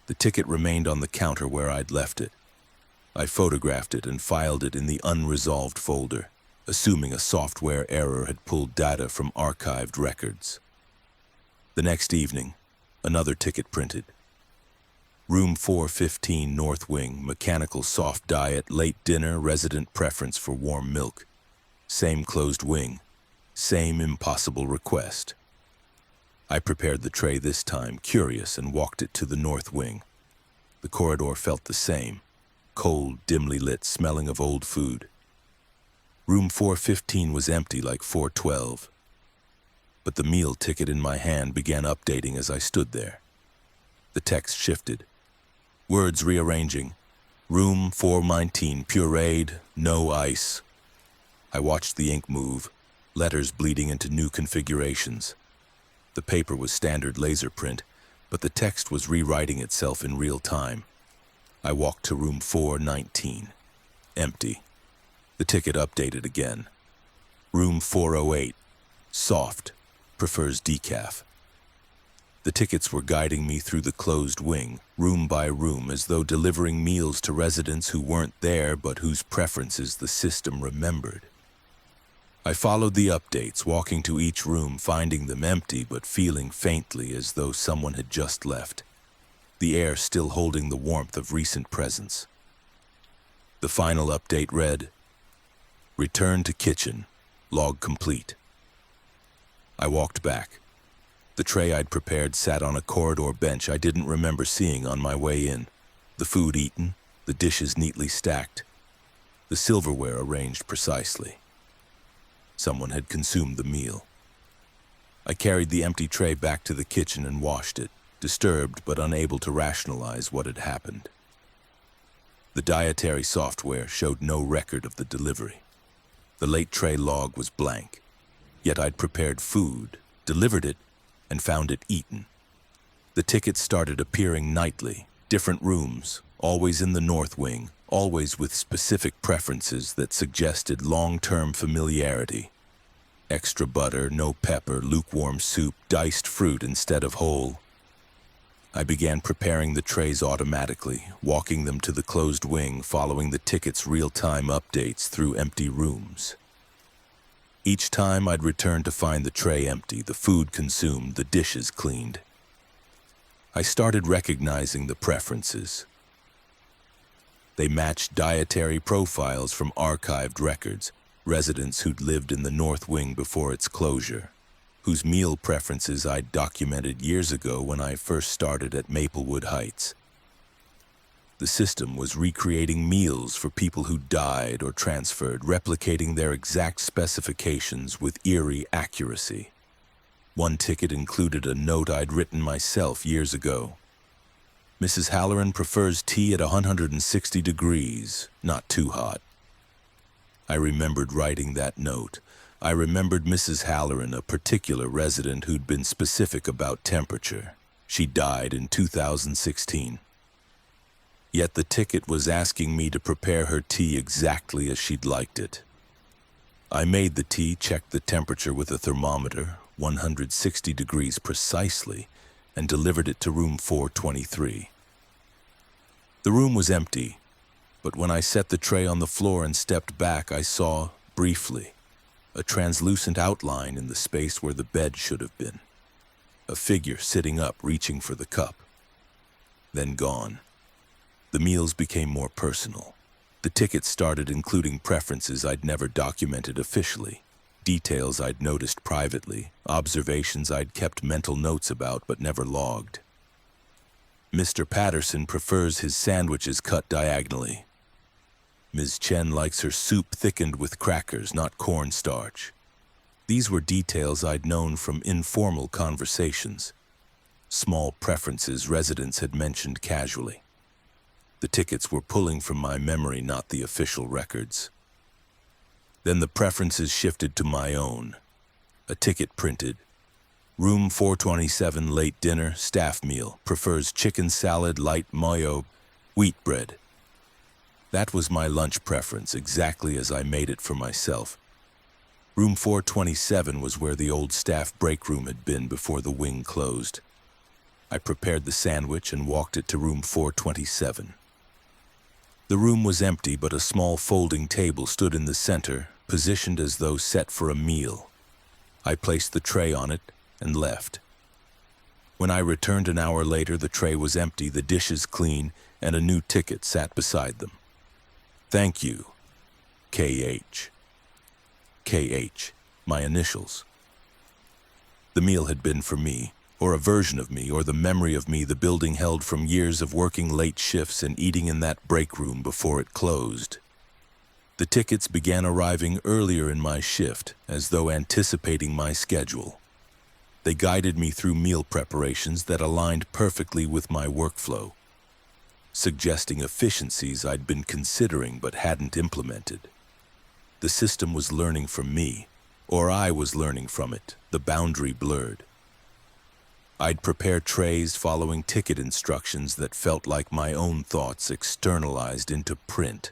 The ticket remained on the counter where I'd left it. I photographed it and filed it in the unresolved folder, assuming a software error had pulled data from archived records. The next evening, another ticket printed. Room 415, North Wing, mechanical soft diet, late dinner, resident preference for warm milk. Same closed wing, same impossible request. I prepared the tray this time, curious, and walked it to the North Wing. The corridor felt the same, cold, dimly lit, smelling of old food. Room 415 was empty like 412, but the meal ticket in my hand began updating as I stood there. The text shifted, words rearranging. Room 419, pureed, no ice. I watched the ink move, letters bleeding into new configurations. The paper was standard laser print, but the text was rewriting itself in real time. I walked to room 419. Empty. The ticket updated again. Room 408. Soft. Prefers decaf. The tickets were guiding me through the closed wing, room by room, as though delivering meals to residents who weren't there but whose preferences the system remembered. I followed the updates, walking to each room, finding them empty but feeling faintly as though someone had just left, the air still holding the warmth of recent presence. The final update read, "Return to kitchen, log complete." I walked back. The tray I'd prepared sat on a corridor bench I didn't remember seeing on my way in, the food eaten, the dishes neatly stacked, the silverware arranged precisely. Someone had consumed the meal. I carried the empty tray back to the kitchen and washed it, disturbed but unable to rationalize what had happened. The dietary software showed no record of the delivery. The late tray log was blank, yet I'd prepared food, delivered it, and found it eaten. The tickets started appearing nightly, different rooms, always in the North Wing, always with specific preferences that suggested long-term familiarity. Extra butter, no pepper, lukewarm soup, diced fruit instead of whole. I began preparing the trays automatically, walking them to the closed wing, following the ticket's real-time updates through empty rooms. Each time I'd return to find the tray empty, the food consumed, the dishes cleaned. I started recognizing the preferences. They matched dietary profiles from archived records, residents who'd lived in the North Wing before its closure, whose meal preferences I'd documented years ago when I first started at Maplewood Heights. The system was recreating meals for people who died or transferred, replicating their exact specifications with eerie accuracy. One ticket included a note I'd written myself years ago. Mrs. Halloran prefers tea at 160 degrees, not too hot. I remembered writing that note. I remembered Mrs. Halloran, a particular resident who'd been specific about temperature. She died in 2016. Yet the ticket was asking me to prepare her tea exactly as she'd liked it. I made the tea, checked the temperature with a thermometer, 160 degrees precisely, and delivered it to room 423. The room was empty, but when I set the tray on the floor and stepped back, I saw, briefly, a translucent outline in the space where the bed should have been. A figure sitting up, reaching for the cup. Then gone. The meals became more personal. The tickets started including preferences I'd never documented officially, details I'd noticed privately, observations I'd kept mental notes about but never logged. Mr. Patterson prefers his sandwiches cut diagonally. Ms. Chen likes her soup thickened with crackers, not cornstarch. These were details I'd known from informal conversations. Small preferences residents had mentioned casually. The tickets were pulling from my memory, not the official records. Then the preferences shifted to my own. A ticket printed. Room 427, late dinner, staff meal, prefers chicken salad, light mayo, wheat bread. That was my lunch preference, exactly as I made it for myself. Room 427 was where the old staff break room had been before the wing closed. I prepared the sandwich and walked it to room 427. The room was empty, but a small folding table stood in the center, positioned as though set for a meal. I placed the tray on it and left. When I returned an hour later, the tray was empty, the dishes clean, and a new ticket sat beside them. Thank you, K.H. K.H., my initials. The meal had been for me, or a version of me, or the memory of me the building held from years of working late shifts and eating in that break room before it closed. The tickets began arriving earlier in my shift, as though anticipating my schedule. They guided me through meal preparations that aligned perfectly with my workflow, suggesting efficiencies I'd been considering but hadn't implemented. The system was learning from me, or I was learning from it, the boundary blurred. I'd prepare trays following ticket instructions that felt like my own thoughts externalized into print.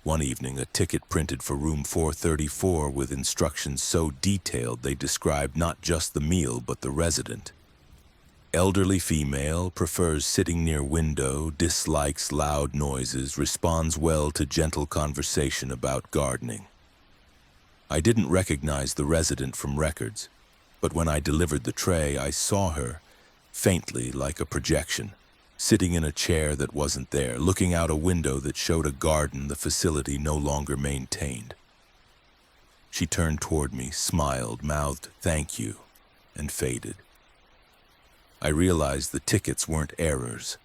One evening, a ticket printed for room 434 with instructions so detailed they described not just the meal but the resident. Elderly female, prefers sitting near window, dislikes loud noises, responds well to gentle conversation about gardening. I didn't recognize the resident from records, but when I delivered the tray, I saw her, faintly like a projection, sitting in a chair that wasn't there, looking out a window that showed a garden the facility no longer maintained. She turned toward me, smiled, mouthed, "Thank you," and faded. I realized the tickets weren't errors.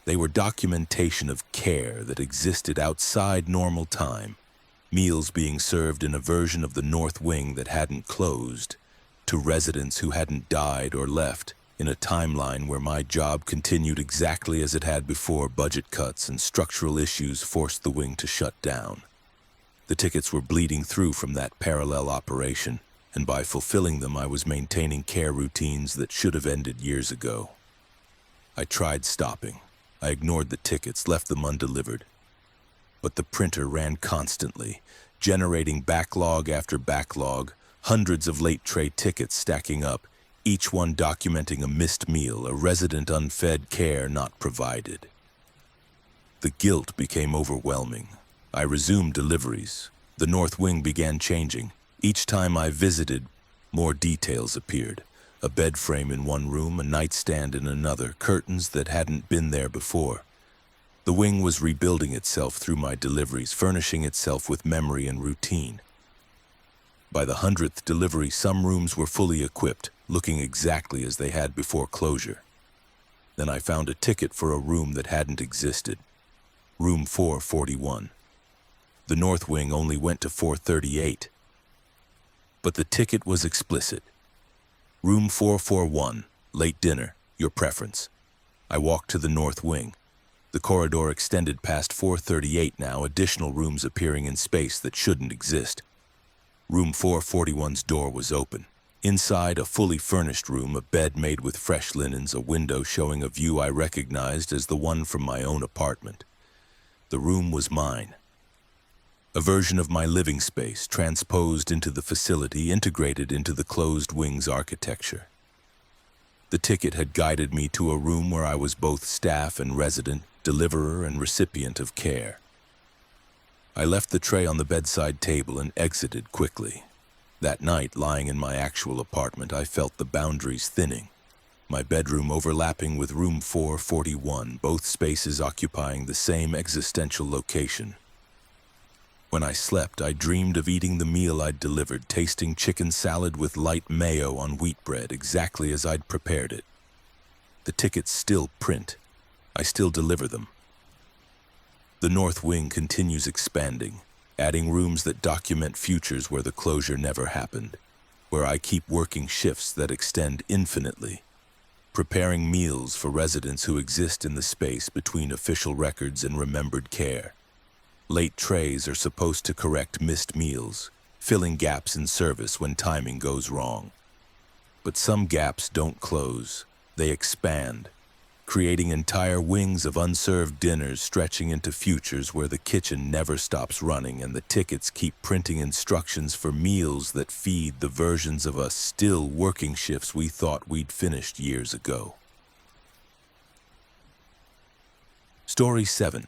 They were documentation of care that existed outside normal time, meals being served in a version of the North Wing that hadn't closed, to residents who hadn't died or left, in a timeline where my job continued exactly as it had before budget cuts and structural issues forced the wing to shut down. The tickets were bleeding through from that parallel operation, and by fulfilling them I was maintaining care routines that should have ended years ago. I tried stopping. I ignored the tickets, left them undelivered. But the printer ran constantly, generating backlog after backlog, hundreds of late tray tickets stacking up, each one documenting a missed meal, a resident unfed, care not provided. The guilt became overwhelming. I resumed deliveries. The North Wing began changing. Each time I visited, more details appeared. A bed frame in one room, a nightstand in another, curtains that hadn't been there before. The wing was rebuilding itself through my deliveries, furnishing itself with memory and routine. By the 100th delivery, some rooms were fully equipped, looking exactly as they had before closure. Then I found a ticket for a room that hadn't existed. Room 441. The North Wing only went to 438. But the ticket was explicit. Room 441, late dinner, your preference. I walked to the North Wing. The corridor extended past 438 now, additional rooms appearing in space that shouldn't exist. Room 441's door was open. Inside, a fully furnished room, a bed made with fresh linens, a window showing a view I recognized as the one from my own apartment. The room was mine. A version of my living space, transposed into the facility, integrated into the closed wing's architecture. The ticket had guided me to a room where I was both staff and resident, deliverer and recipient of care. I left the tray on the bedside table and exited quickly. That night, lying in my actual apartment, I felt the boundaries thinning. My bedroom overlapping with room 441, both spaces occupying the same existential location. When I slept, I dreamed of eating the meal I'd delivered, tasting chicken salad with light mayo on wheat bread, exactly as I'd prepared it. The tickets still print. I still deliver them. The North Wing continues expanding, adding rooms that document futures where the closure never happened, where I keep working shifts that extend infinitely, preparing meals for residents who exist in the space between official records and remembered care. Late trays are supposed to correct missed meals, filling gaps in service when timing goes wrong. But some gaps don't close, they expand, creating entire wings of unserved dinners stretching into futures where the kitchen never stops running and the tickets keep printing instructions for meals that feed the versions of us still working shifts we thought we'd finished years ago. Story 7.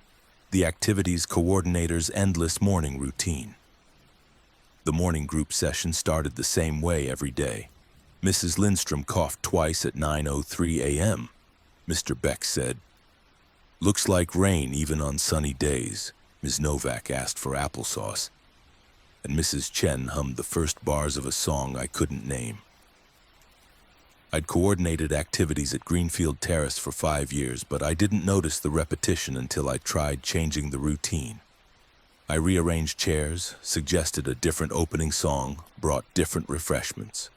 The Activities Coordinator's Endless Morning Routine. The morning group session started the same way every day. Mrs. Lindstrom coughed twice at 9:03 a.m. Mr. Beck said, "Looks like rain even on sunny days." Ms. Novak asked for applesauce, and Mrs. Chen hummed the first bars of a song I couldn't name. I'd coordinated activities at Greenfield Terrace for 5 years, but I didn't notice the repetition until I tried changing the routine. I rearranged chairs, suggested a different opening song, brought different refreshments.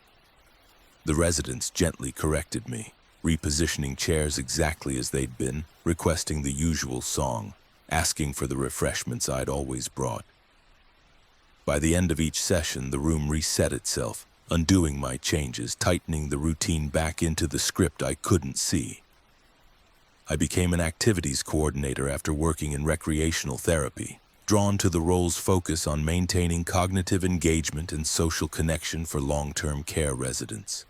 The residents gently corrected me, repositioning chairs exactly as they'd been, requesting the usual song, asking for the refreshments I'd always brought. By the end of each session, the room reset itself, undoing my changes, tightening the routine back into the script I couldn't see. I became an activities coordinator after working in recreational therapy, drawn to the role's focus on maintaining cognitive engagement and social connection for long-term care residents.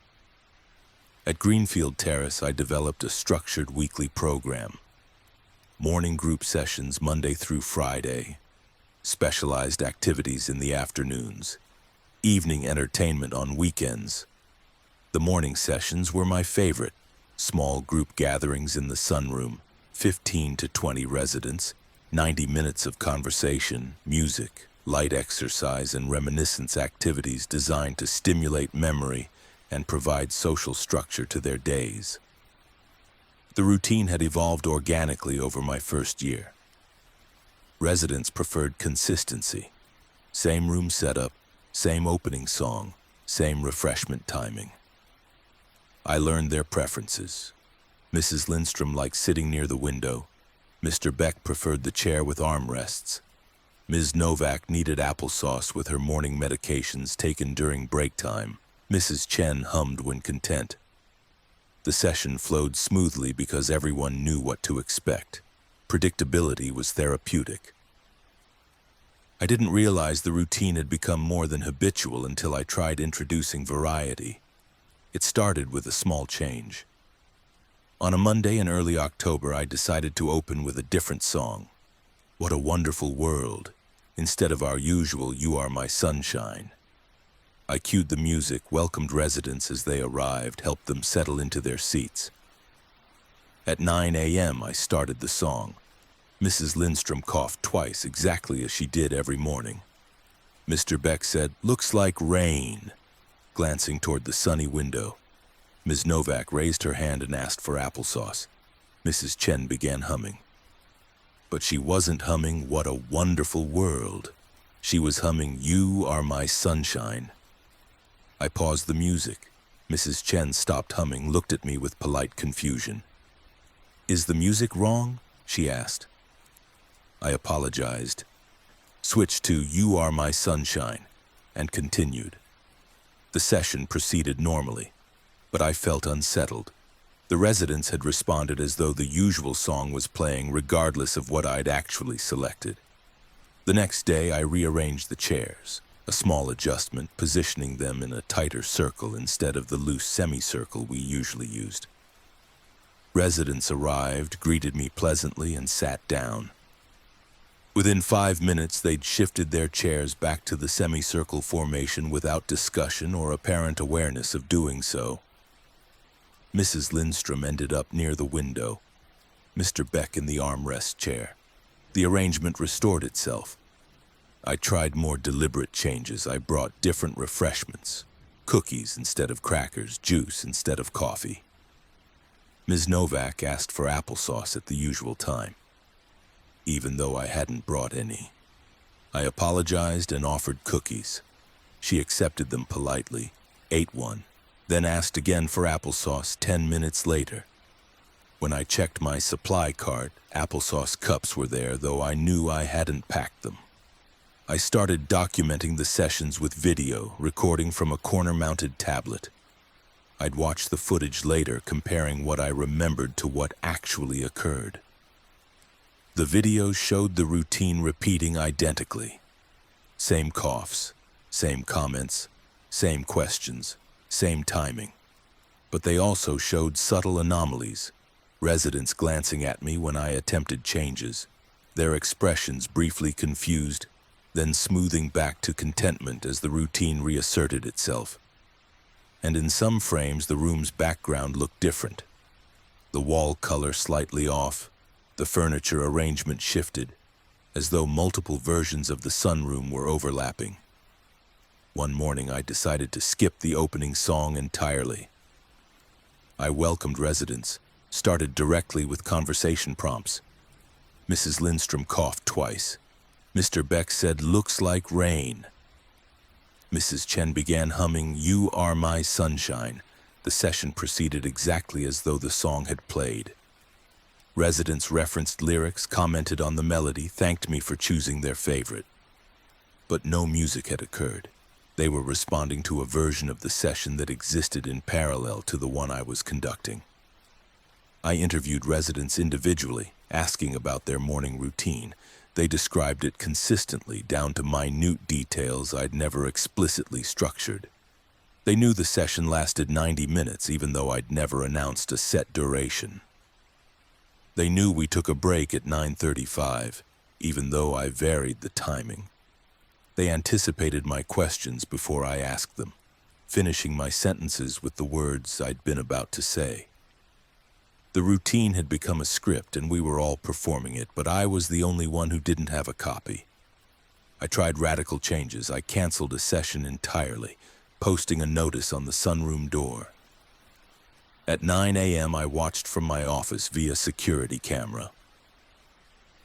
At Greenfield Terrace, I developed a structured weekly program. Morning group sessions Monday through Friday, specialized activities in the afternoons, evening entertainment on weekends. The morning sessions were my favorite. Small group gatherings in the sunroom, 15 to 20 residents, 90 minutes of conversation, music, light exercise, and reminiscence activities designed to stimulate memory and provide social structure to their days. The routine had evolved organically over my first year. Residents preferred consistency. Same room setup, same opening song, same refreshment timing. I learned their preferences. Mrs. Lindstrom liked sitting near the window. Mr. Beck preferred the chair with armrests. Ms. Novak needed applesauce with her morning medications taken during break time. Mrs. Chen hummed when content. The session flowed smoothly because everyone knew what to expect. Predictability was therapeutic. I didn't realize the routine had become more than habitual until I tried introducing variety. It started with a small change. On a Monday in early October, I decided to open with a different song, "What a Wonderful World," instead of our usual "You Are My Sunshine." I cued the music, welcomed residents as they arrived, helped them settle into their seats. At 9 a.m., I started the song. Mrs. Lindstrom coughed twice, exactly as she did every morning. Mr. Beck said, "Looks like rain," glancing toward the sunny window. Ms. Novak raised her hand and asked for applesauce. Mrs. Chen began humming. But she wasn't humming "What a Wonderful World." She was humming "You Are My Sunshine." I paused the music. Mrs. Chen stopped humming, looked at me with polite confusion. "Is the music wrong?" she asked. I apologized, switched to "You Are My Sunshine," and continued. The session proceeded normally, but I felt unsettled. The residents had responded as though the usual song was playing regardless of what I'd actually selected. The next day, I rearranged the chairs, a small adjustment, positioning them in a tighter circle instead of the loose semicircle we usually used. Residents arrived, greeted me pleasantly, and sat down. Within 5 minutes, they'd shifted their chairs back to the semicircle formation without discussion or apparent awareness of doing so. Mrs. Lindstrom ended up near the window, Mr. Beck in the armrest chair. The arrangement restored itself. I tried more deliberate changes. I brought different refreshments, cookies instead of crackers, juice instead of coffee. Ms. Novak asked for applesauce at the usual time, even though I hadn't brought any. I apologized and offered cookies. She accepted them politely, ate one, then asked again for applesauce 10 minutes later. When I checked my supply cart, applesauce cups were there, though I knew I hadn't packed them. I started documenting the sessions with video, recording from a corner-mounted tablet. I'd watch the footage later, comparing what I remembered to what actually occurred. The video showed the routine repeating identically. Same coughs, same comments, same questions, same timing. But they also showed subtle anomalies, residents glancing at me when I attempted changes, their expressions briefly confused, then smoothing back to contentment as the routine reasserted itself. And in some frames, the room's background looked different. The wall color slightly off, the furniture arrangement shifted, as though multiple versions of the sunroom were overlapping. One morning, I decided to skip the opening song entirely. I welcomed residents, started directly with conversation prompts. Mrs. Lindstrom coughed twice. Mr. Beck said, "Looks like rain." Mrs. Chen began humming, "You Are My Sunshine." The session proceeded exactly as though the song had played. Residents referenced lyrics, commented on the melody, thanked me for choosing their favorite. But no music had occurred. They were responding to a version of the session that existed in parallel to the one I was conducting. I interviewed residents individually, asking about their morning routine. They described it consistently, down to minute details I'd never explicitly structured. They knew the session lasted 90 minutes, even though I'd never announced a set duration. They knew we took a break at 9:35, even though I varied the timing. They anticipated my questions before I asked them, finishing my sentences with the words I'd been about to say. The routine had become a script and we were all performing it, but I was the only one who didn't have a copy. I tried radical changes. I canceled a session entirely, posting a notice on the sunroom door. At 9 a.m., I watched from my office via security camera.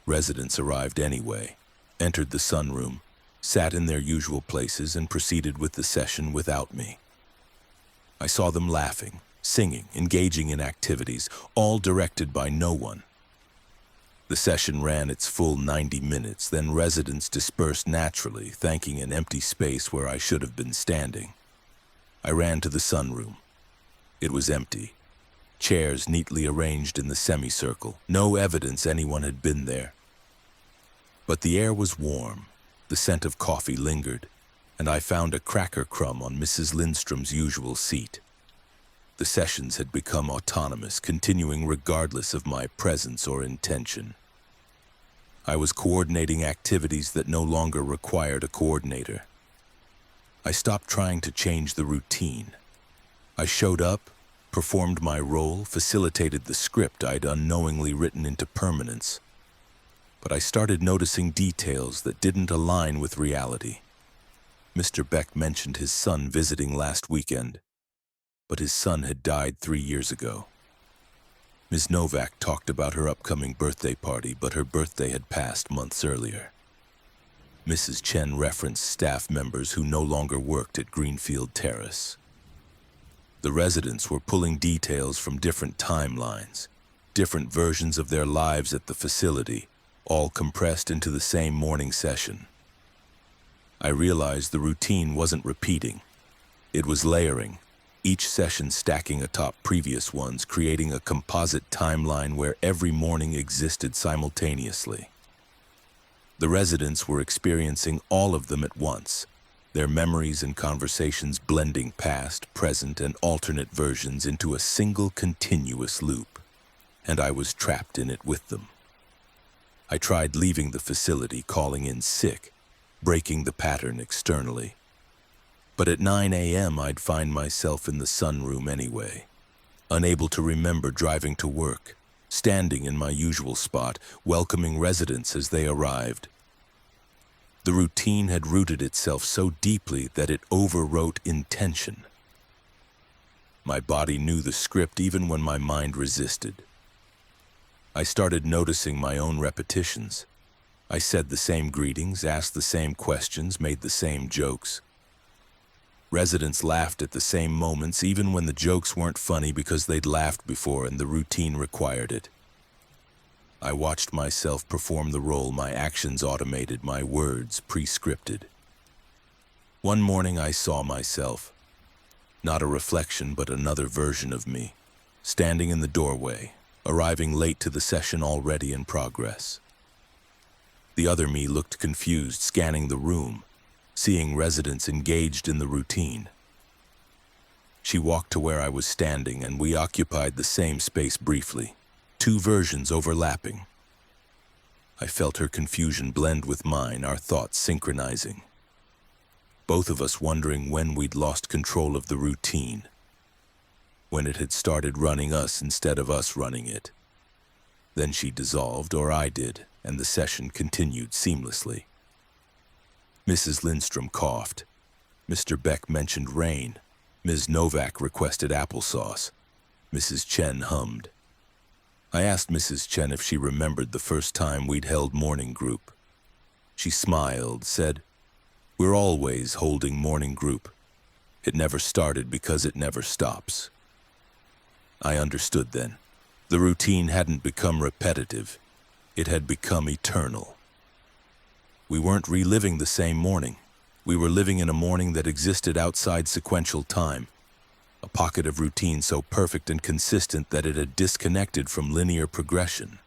Residents arrived anyway, entered the sunroom, sat in their usual places, and proceeded with the session without me. I saw them laughing, singing, engaging in activities, all directed by no one. The session ran its full 90 minutes, then residents dispersed naturally, thanking an empty space where I should have been standing. I ran to the sunroom. It was empty. Chairs neatly arranged in the semicircle, no evidence anyone had been there. But the air was warm, the scent of coffee lingered, and I found a cracker crumb on Mrs. Lindstrom's usual seat. The sessions had become autonomous, continuing regardless of my presence or intention. I was coordinating activities that no longer required a coordinator. I stopped trying to change the routine. I showed up, performed my role, facilitated the script I'd unknowingly written into permanence. But I started noticing details that didn't align with reality. Mr. Beck mentioned his son visiting last weekend, but his son had died 3 years ago. Ms. Novak talked about her upcoming birthday party, but her birthday had passed months earlier. Mrs. Chen referenced staff members who no longer worked at Greenfield Terrace. The residents were pulling details from different timelines, different versions of their lives at the facility, all compressed into the same morning session. I realized the routine wasn't repeating. It was layering, each session stacking atop previous ones, creating a composite timeline where every morning existed simultaneously. The residents were experiencing all of them at once, their memories and conversations blending past, present, and alternate versions into a single continuous loop, and I was trapped in it with them. I tried leaving the facility, calling in sick, breaking the pattern externally. But at 9 a.m. I'd find myself in the sunroom anyway, unable to remember driving to work, standing in my usual spot, welcoming residents as they arrived. The routine had rooted itself so deeply that it overwrote intention. My body knew the script even when my mind resisted. I started noticing my own repetitions. I said the same greetings, asked the same questions, made the same jokes. Residents laughed at the same moments, even when the jokes weren't funny because they'd laughed before and the routine required it. I watched myself perform the role, my actions automated, my words pre-scripted. One morning I saw myself, not a reflection but another version of me, standing in the doorway, arriving late to the session already in progress. The other me looked confused, scanning the room, seeing residents engaged in the routine. She walked to where I was standing and we occupied the same space briefly, two versions overlapping. I felt her confusion blend with mine, our thoughts synchronizing. Both of us wondering when we'd lost control of the routine, when it had started running us instead of us running it. Then she dissolved, or I did, and the session continued seamlessly. Mrs. Lindstrom coughed. Mr. Beck mentioned rain. Ms. Novak requested applesauce. Mrs. Chen hummed. I asked Mrs. Chen if she remembered the first time we'd held morning group. She smiled, said, "We're always holding morning group. It never started because it never stops." I understood then. The routine hadn't become repetitive. It had become eternal. We weren't reliving the same morning. We were living in a morning that existed outside sequential time, a pocket of routine so perfect and consistent that it had disconnected from linear progression.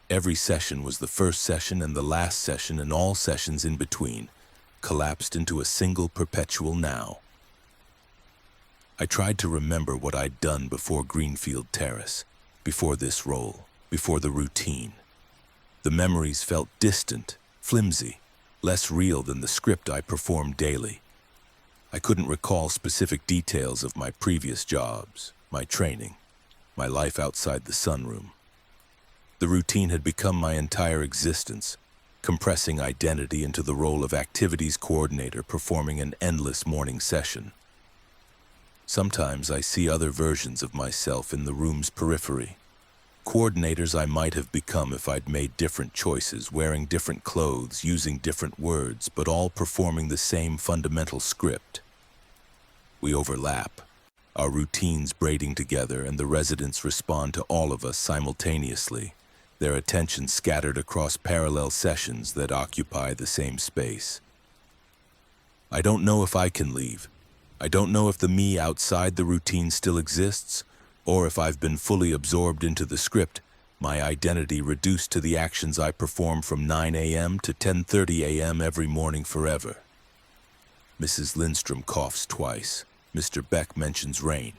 Every session was the first session and the last session, and all sessions in between collapsed into a single perpetual now. I tried to remember what I'd done before Greenfield Terrace, before this role, before the routine. The memories felt distant, flimsy, less real than the script I performed daily. I couldn't recall specific details of my previous jobs, my training, my life outside the sunroom. The routine had become my entire existence, compressing identity into the role of activities coordinator performing an endless morning session. Sometimes I see other versions of myself in the room's periphery, coordinators I might have become if I'd made different choices, wearing different clothes, using different words, but all performing the same fundamental script. We overlap, our routines braiding together, and the residents respond to all of us simultaneously, their attention scattered across parallel sessions that occupy the same space. I don't know if I can leave. I don't know if the me outside the routine still exists, or if I've been fully absorbed into the script, my identity reduced to the actions I perform from 9 a.m. to 10:30 a.m. every morning forever. Mrs. Lindstrom coughs twice. Mr. Beck mentions rain.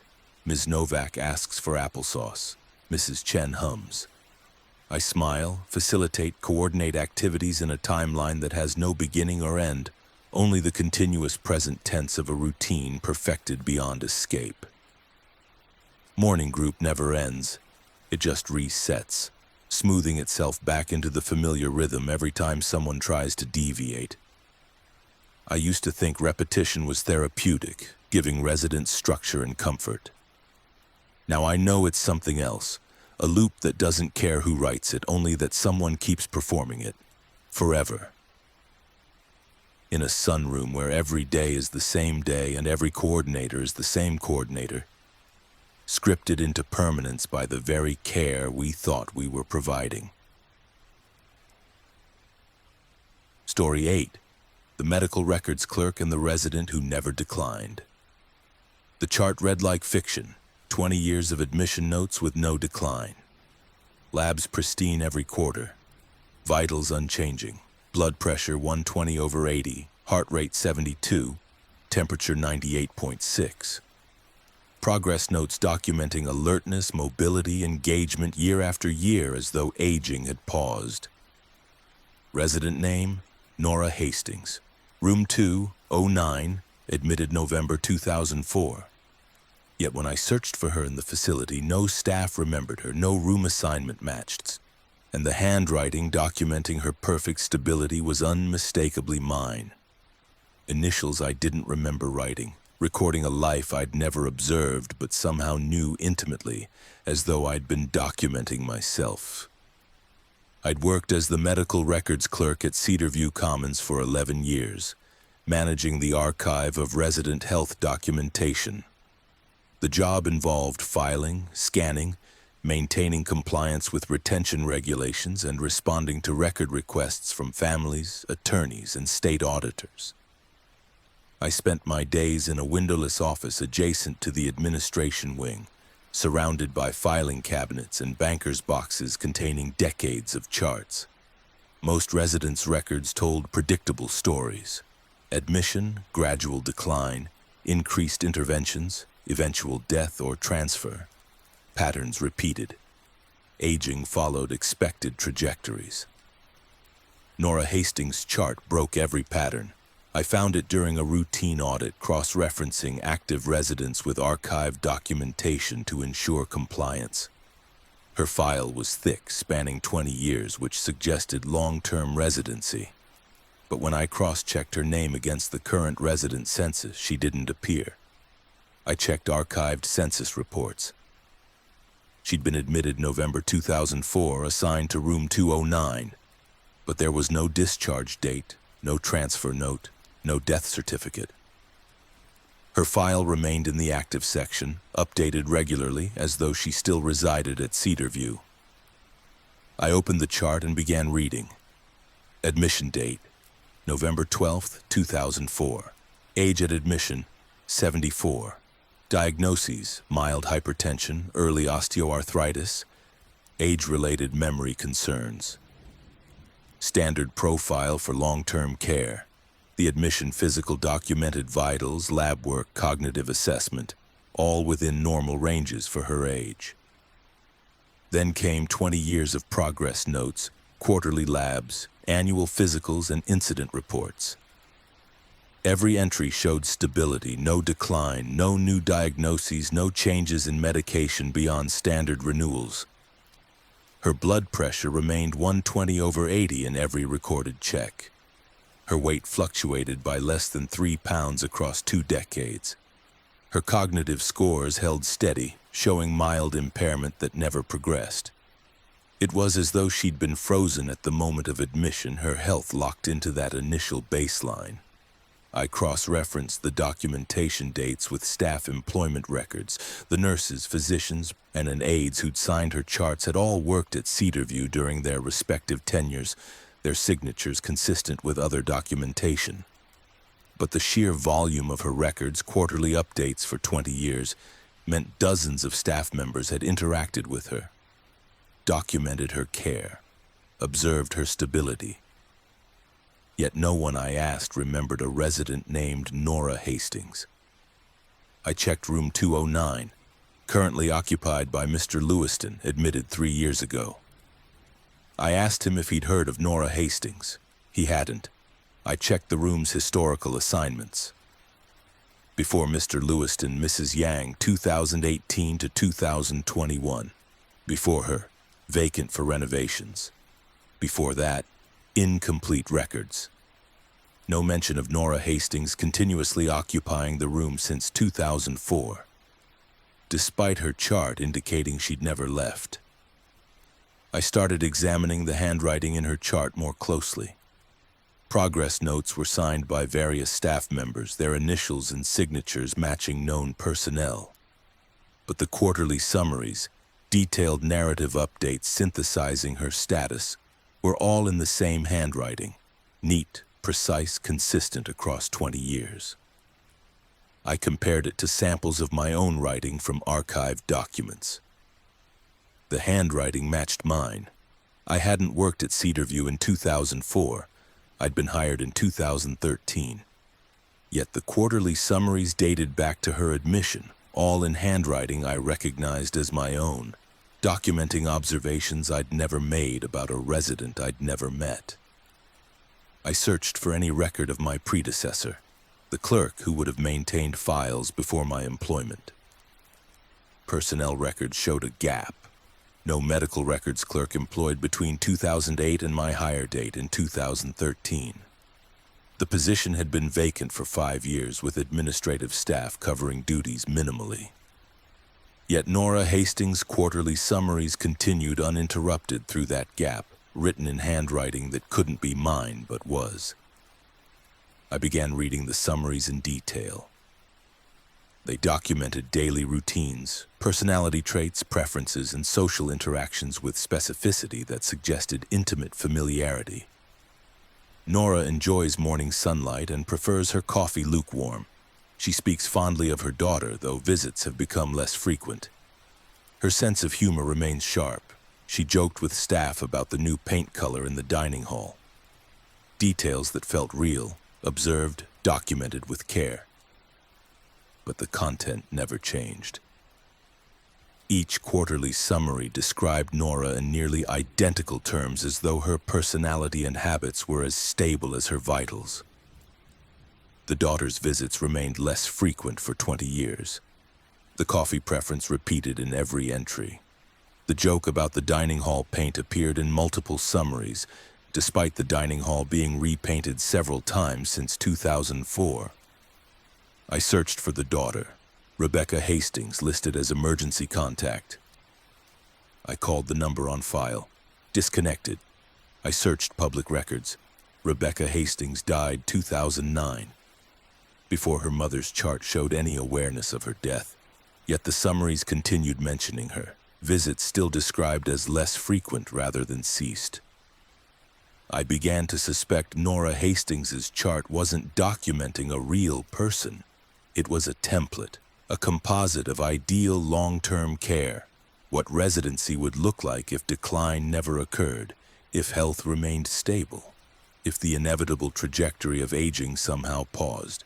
Ms. Novak asks for applesauce. Mrs. Chen hums. I smile, facilitate, coordinate activities in a timeline that has no beginning or end, only the continuous present tense of a routine perfected beyond escape. Morning group never ends. It just resets, smoothing itself back into the familiar rhythm every time someone tries to deviate. I used to think repetition was therapeutic, giving residents structure and comfort. Now I know it's something else, a loop that doesn't care who writes it, only that someone keeps performing it, forever. In a sunroom where every day is the same day and every coordinator is the same coordinator, scripted into permanence by the very care we thought we were providing. Story 8. The medical records clerk and the resident who never declined. The chart read like fiction, 20 years of admission notes with no decline. Labs pristine every quarter. Vitals unchanging. Blood pressure 120/80, heart rate 72, temperature 98.6. Progress notes documenting alertness, mobility, engagement year after year as though aging had paused. Resident name, Nora Hastings. Room 209, admitted November 2004. Yet when I searched for her in the facility, no staff remembered her, no room assignment matched, and the handwriting documenting her perfect stability was unmistakably mine. Initials I didn't remember writing, recording a life I'd never observed but somehow knew intimately, as though I'd been documenting myself. I'd worked as the medical records clerk at Cedarview Commons for 11 years, managing the archive of resident health documentation. The job involved filing, scanning, maintaining compliance with retention regulations, and responding to record requests from families, attorneys, and state auditors. I spent my days in a windowless office adjacent to the administration wing, surrounded by filing cabinets and bankers' boxes containing decades of charts. Most residents' records told predictable stories: admission, gradual decline, increased interventions, eventual death or transfer. Patterns repeated. Aging followed expected trajectories. Nora Hastings' chart broke every pattern. I found it during a routine audit, cross-referencing active residents with archived documentation to ensure compliance. Her file was thick, spanning 20 years, which suggested long-term residency. But when I cross-checked her name against the current resident census, she didn't appear. I checked archived census reports. She'd been admitted November 2004, assigned to room 209, but there was no discharge date, no transfer note, no death certificate. Her file remained in the active section, updated regularly as though she still resided at Cedarview. I opened the chart and began reading. Admission date, November 12, 2004. Age at admission, 74. Diagnoses, mild hypertension, early osteoarthritis, age-related memory concerns. Standard profile for long-term care. The admission physical documented vitals, lab work, cognitive assessment, all within normal ranges for her age. Then came 20 years of progress notes, quarterly labs, annual physicals, and incident reports. Every entry showed stability, no decline, no new diagnoses, no changes in medication beyond standard renewals. Her blood pressure remained 120/80 in every recorded check. Her weight fluctuated by less than 3 pounds across 2 decades. Her cognitive scores held steady, showing mild impairment that never progressed. It was as though she'd been frozen at the moment of admission, her health locked into that initial baseline. I cross-referenced the documentation dates with staff employment records. The nurses, physicians, and an aides who'd signed her charts had all worked at Cedarview during their respective tenures, their signatures consistent with other documentation. But the sheer volume of her records, quarterly updates for 20 years, meant dozens of staff members had interacted with her, documented her care, observed her stability. Yet no one I asked remembered a resident named Nora Hastings. I checked room 209, currently occupied by Mr. Lewiston, admitted 3 years ago. I asked him if he'd heard of Nora Hastings. He hadn't. I checked the room's historical assignments. Before Mr. Lewiston, Mrs. Yang, 2018 to 2021. Before her, vacant for renovations. Before that, incomplete records. No mention of Nora Hastings continuously occupying the room since 2004, despite her chart indicating she'd never left. I started examining the handwriting in her chart more closely. Progress notes were signed by various staff members, their initials and signatures matching known personnel. But the quarterly summaries, detailed narrative updates synthesizing her status, were all in the same handwriting, neat, precise, consistent across 20 years. I compared it to samples of my own writing from archived documents. The handwriting matched mine. I hadn't worked at Cedarview in 2004. I'd been hired in 2013. Yet the quarterly summaries dated back to her admission, all in handwriting I recognized as my own, documenting observations I'd never made about a resident I'd never met. I searched for any record of my predecessor, the clerk who would have maintained files before my employment. Personnel records showed a gap. No medical records clerk employed between 2008 and my hire date in 2013. The position had been vacant for 5 years with administrative staff covering duties minimally. Yet Nora Hastings' quarterly summaries continued uninterrupted through that gap, written in handwriting that couldn't be mine but was. I began reading the summaries in detail. They documented daily routines, personality traits, preferences, and social interactions with specificity that suggested intimate familiarity. Nora enjoys morning sunlight and prefers her coffee lukewarm. She speaks fondly of her daughter, though visits have become less frequent. Her sense of humor remains sharp. She joked with staff about the new paint color in the dining hall. Details that felt real, observed, documented with care. But the content never changed. Each quarterly summary described Nora in nearly identical terms, as though her personality and habits were as stable as her vitals. The daughter's visits remained less frequent for 20 years. The coffee preference repeated in every entry. The joke about the dining hall paint appeared in multiple summaries, despite the dining hall being repainted several times since 2004. I searched for the daughter, Rebecca Hastings, listed as emergency contact. I called the number on file. Disconnected. I searched public records. Rebecca Hastings died 2009. Before her mother's chart showed any awareness of her death. Yet the summaries continued mentioning her. Visits still described as less frequent rather than ceased. I began to suspect Nora Hastings' chart wasn't documenting a real person. It was a template, a composite of ideal long-term care, what residency would look like if decline never occurred, if health remained stable, if the inevitable trajectory of aging somehow paused.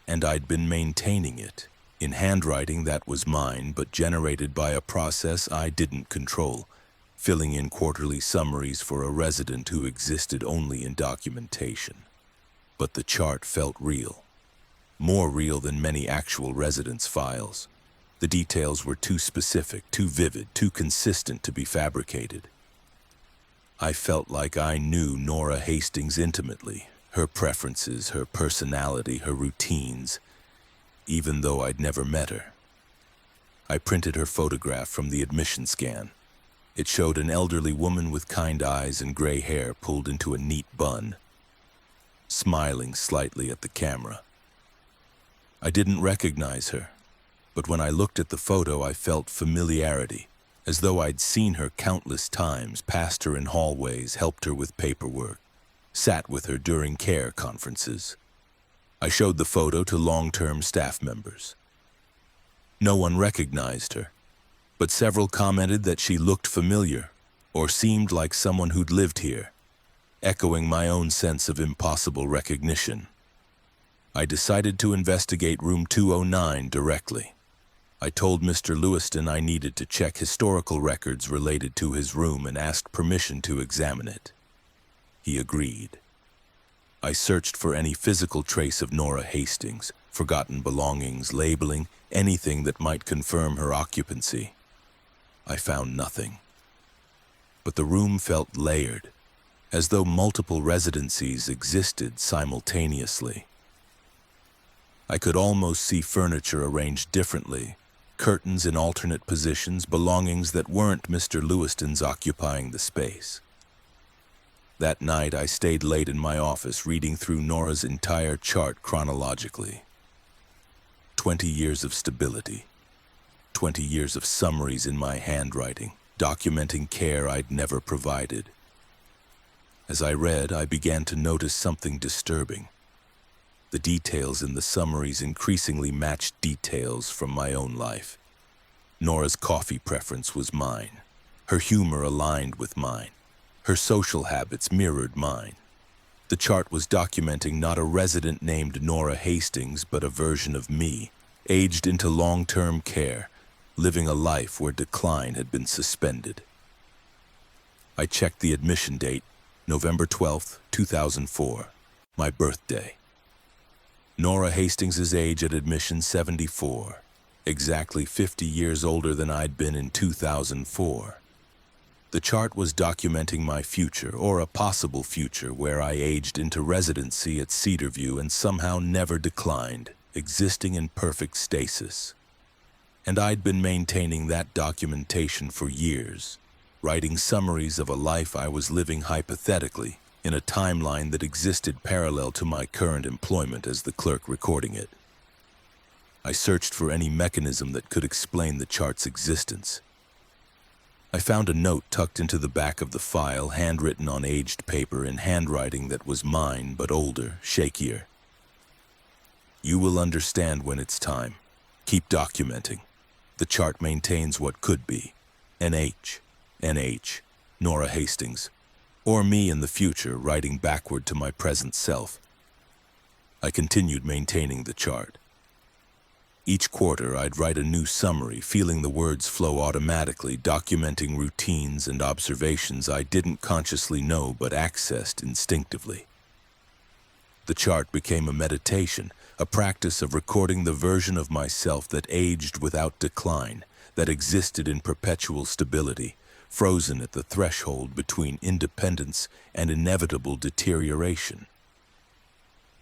And I'd been maintaining it, in handwriting that was mine but generated by a process I didn't control, filling in quarterly summaries for a resident who existed only in documentation. But the chart felt real. More real than many actual residents' files. The details were too specific, too vivid, too consistent to be fabricated. I felt like I knew Nora Hastings intimately, her preferences, her personality, her routines, even though I'd never met her. I printed her photograph from the admission scan. It showed an elderly woman with kind eyes and gray hair pulled into a neat bun, smiling slightly at the camera. I didn't recognize her, but when I looked at the photo, I felt familiarity, as though I'd seen her countless times, passed her in hallways, helped her with paperwork, sat with her during care conferences. I showed the photo to long-term staff members. No one recognized her, but several commented that she looked familiar or seemed like someone who'd lived here, echoing my own sense of impossible recognition. I decided to investigate room 209 directly. I told Mr. Lewiston I needed to check historical records related to his room and asked permission to examine it. He agreed. I searched for any physical trace of Nora Hastings, forgotten belongings, labeling, anything that might confirm her occupancy. I found nothing. But the room felt layered, as though multiple residencies existed simultaneously. I could almost see furniture arranged differently, curtains in alternate positions, belongings that weren't Mr. Lewiston's occupying the space. That night, I stayed late in my office reading through Nora's entire chart chronologically. 20 years of stability. 20 years of summaries in my handwriting, documenting care I'd never provided. As I read, I began to notice something disturbing. The details in the summaries increasingly matched details from my own life. Nora's coffee preference was mine. Her humor aligned with mine. Her social habits mirrored mine. The chart was documenting not a resident named Nora Hastings, but a version of me, aged into long-term care, living a life where decline had been suspended. I checked the admission date, November 12th, 2004, my birthday. Nora Hastings' age at admission 74, exactly 50 years older than I'd been in 2004. The chart was documenting my future, or a possible future, where I aged into residency at Cedarview and somehow never declined, existing in perfect stasis. And I'd been maintaining that documentation for years, writing summaries of a life I was living hypothetically, in a timeline that existed parallel to my current employment as the clerk recording it. I searched for any mechanism that could explain the chart's existence. I found a note tucked into the back of the file, handwritten on aged paper in handwriting that was mine, but older, shakier. You will understand when it's time. Keep documenting. The chart maintains what could be. NH, Nora Hastings. Or me in the future, writing backward to my present self. I continued maintaining the chart. Each quarter, I'd write a new summary, feeling the words flow automatically, documenting routines and observations I didn't consciously know but accessed instinctively. The chart became a meditation, a practice of recording the version of myself that aged without decline, that existed in perpetual stability, frozen at the threshold between independence and inevitable deterioration.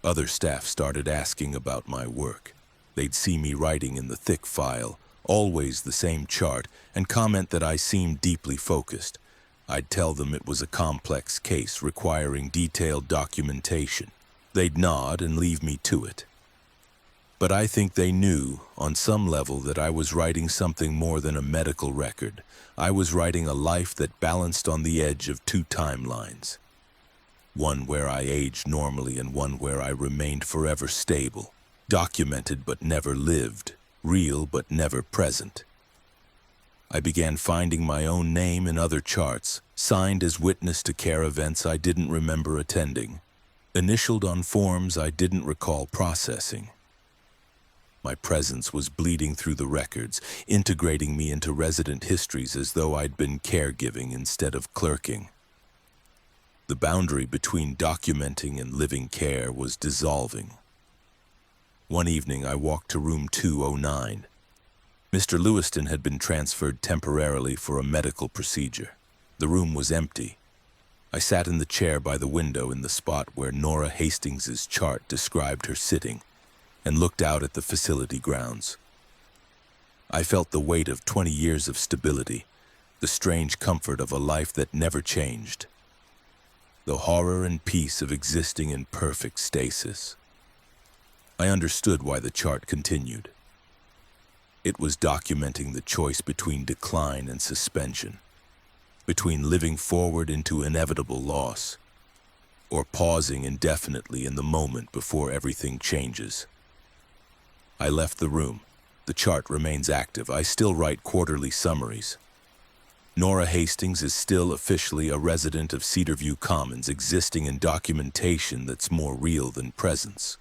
Other staff started asking about my work. They'd see me writing in the thick file, always the same chart, and comment that I seemed deeply focused. I'd tell them it was a complex case requiring detailed documentation. They'd nod and leave me to it. But I think they knew, on some level, that I was writing something more than a medical record. I was writing a life that balanced on the edge of two timelines. One where I aged normally and one where I remained forever stable. Documented but never lived, real but never present. I began finding my own name in other charts, signed as witness to care events I didn't remember attending, initialed on forms I didn't recall processing. My presence was bleeding through the records, integrating me into resident histories as though I'd been caregiving instead of clerking. The boundary between documenting and living care was dissolving. One evening, I walked to room 209. Mr. Lewiston had been transferred temporarily for a medical procedure. The room was empty. I sat in the chair by the window in the spot where Nora Hastings' chart described her sitting, and looked out at the facility grounds. I felt the weight of 20 years of stability, the strange comfort of a life that never changed, the horror and peace of existing in perfect stasis. I understood why the chart continued. It was documenting the choice between decline and suspension, between living forward into inevitable loss, or pausing indefinitely in the moment before everything changes. I left the room. The chart remains active. I still write quarterly summaries. Nora Hastings is still officially a resident of Cedarview Commons, existing in documentation that's more real than presence.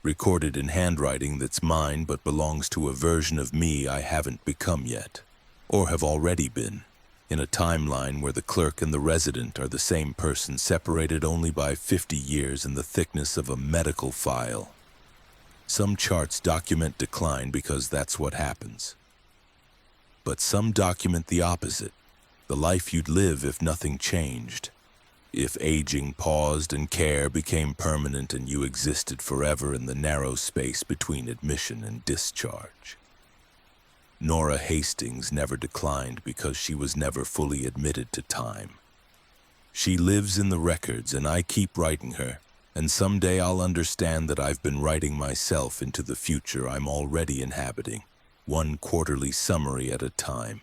Recorded in handwriting that's mine but belongs to a version of me I haven't become yet, or have already been, in a timeline where the clerk and the resident are the same person, separated only by 50 years and the thickness of a medical file. Some charts document decline because that's what happens. But some document the opposite, the life you'd live if nothing changed. If aging paused and care became permanent and you existed forever in the narrow space between admission and discharge. Nora Hastings never declined because she was never fully admitted to time. She lives in the records and I keep writing her, and someday I'll understand that I've been writing myself into the future I'm already inhabiting, one quarterly summary at a time.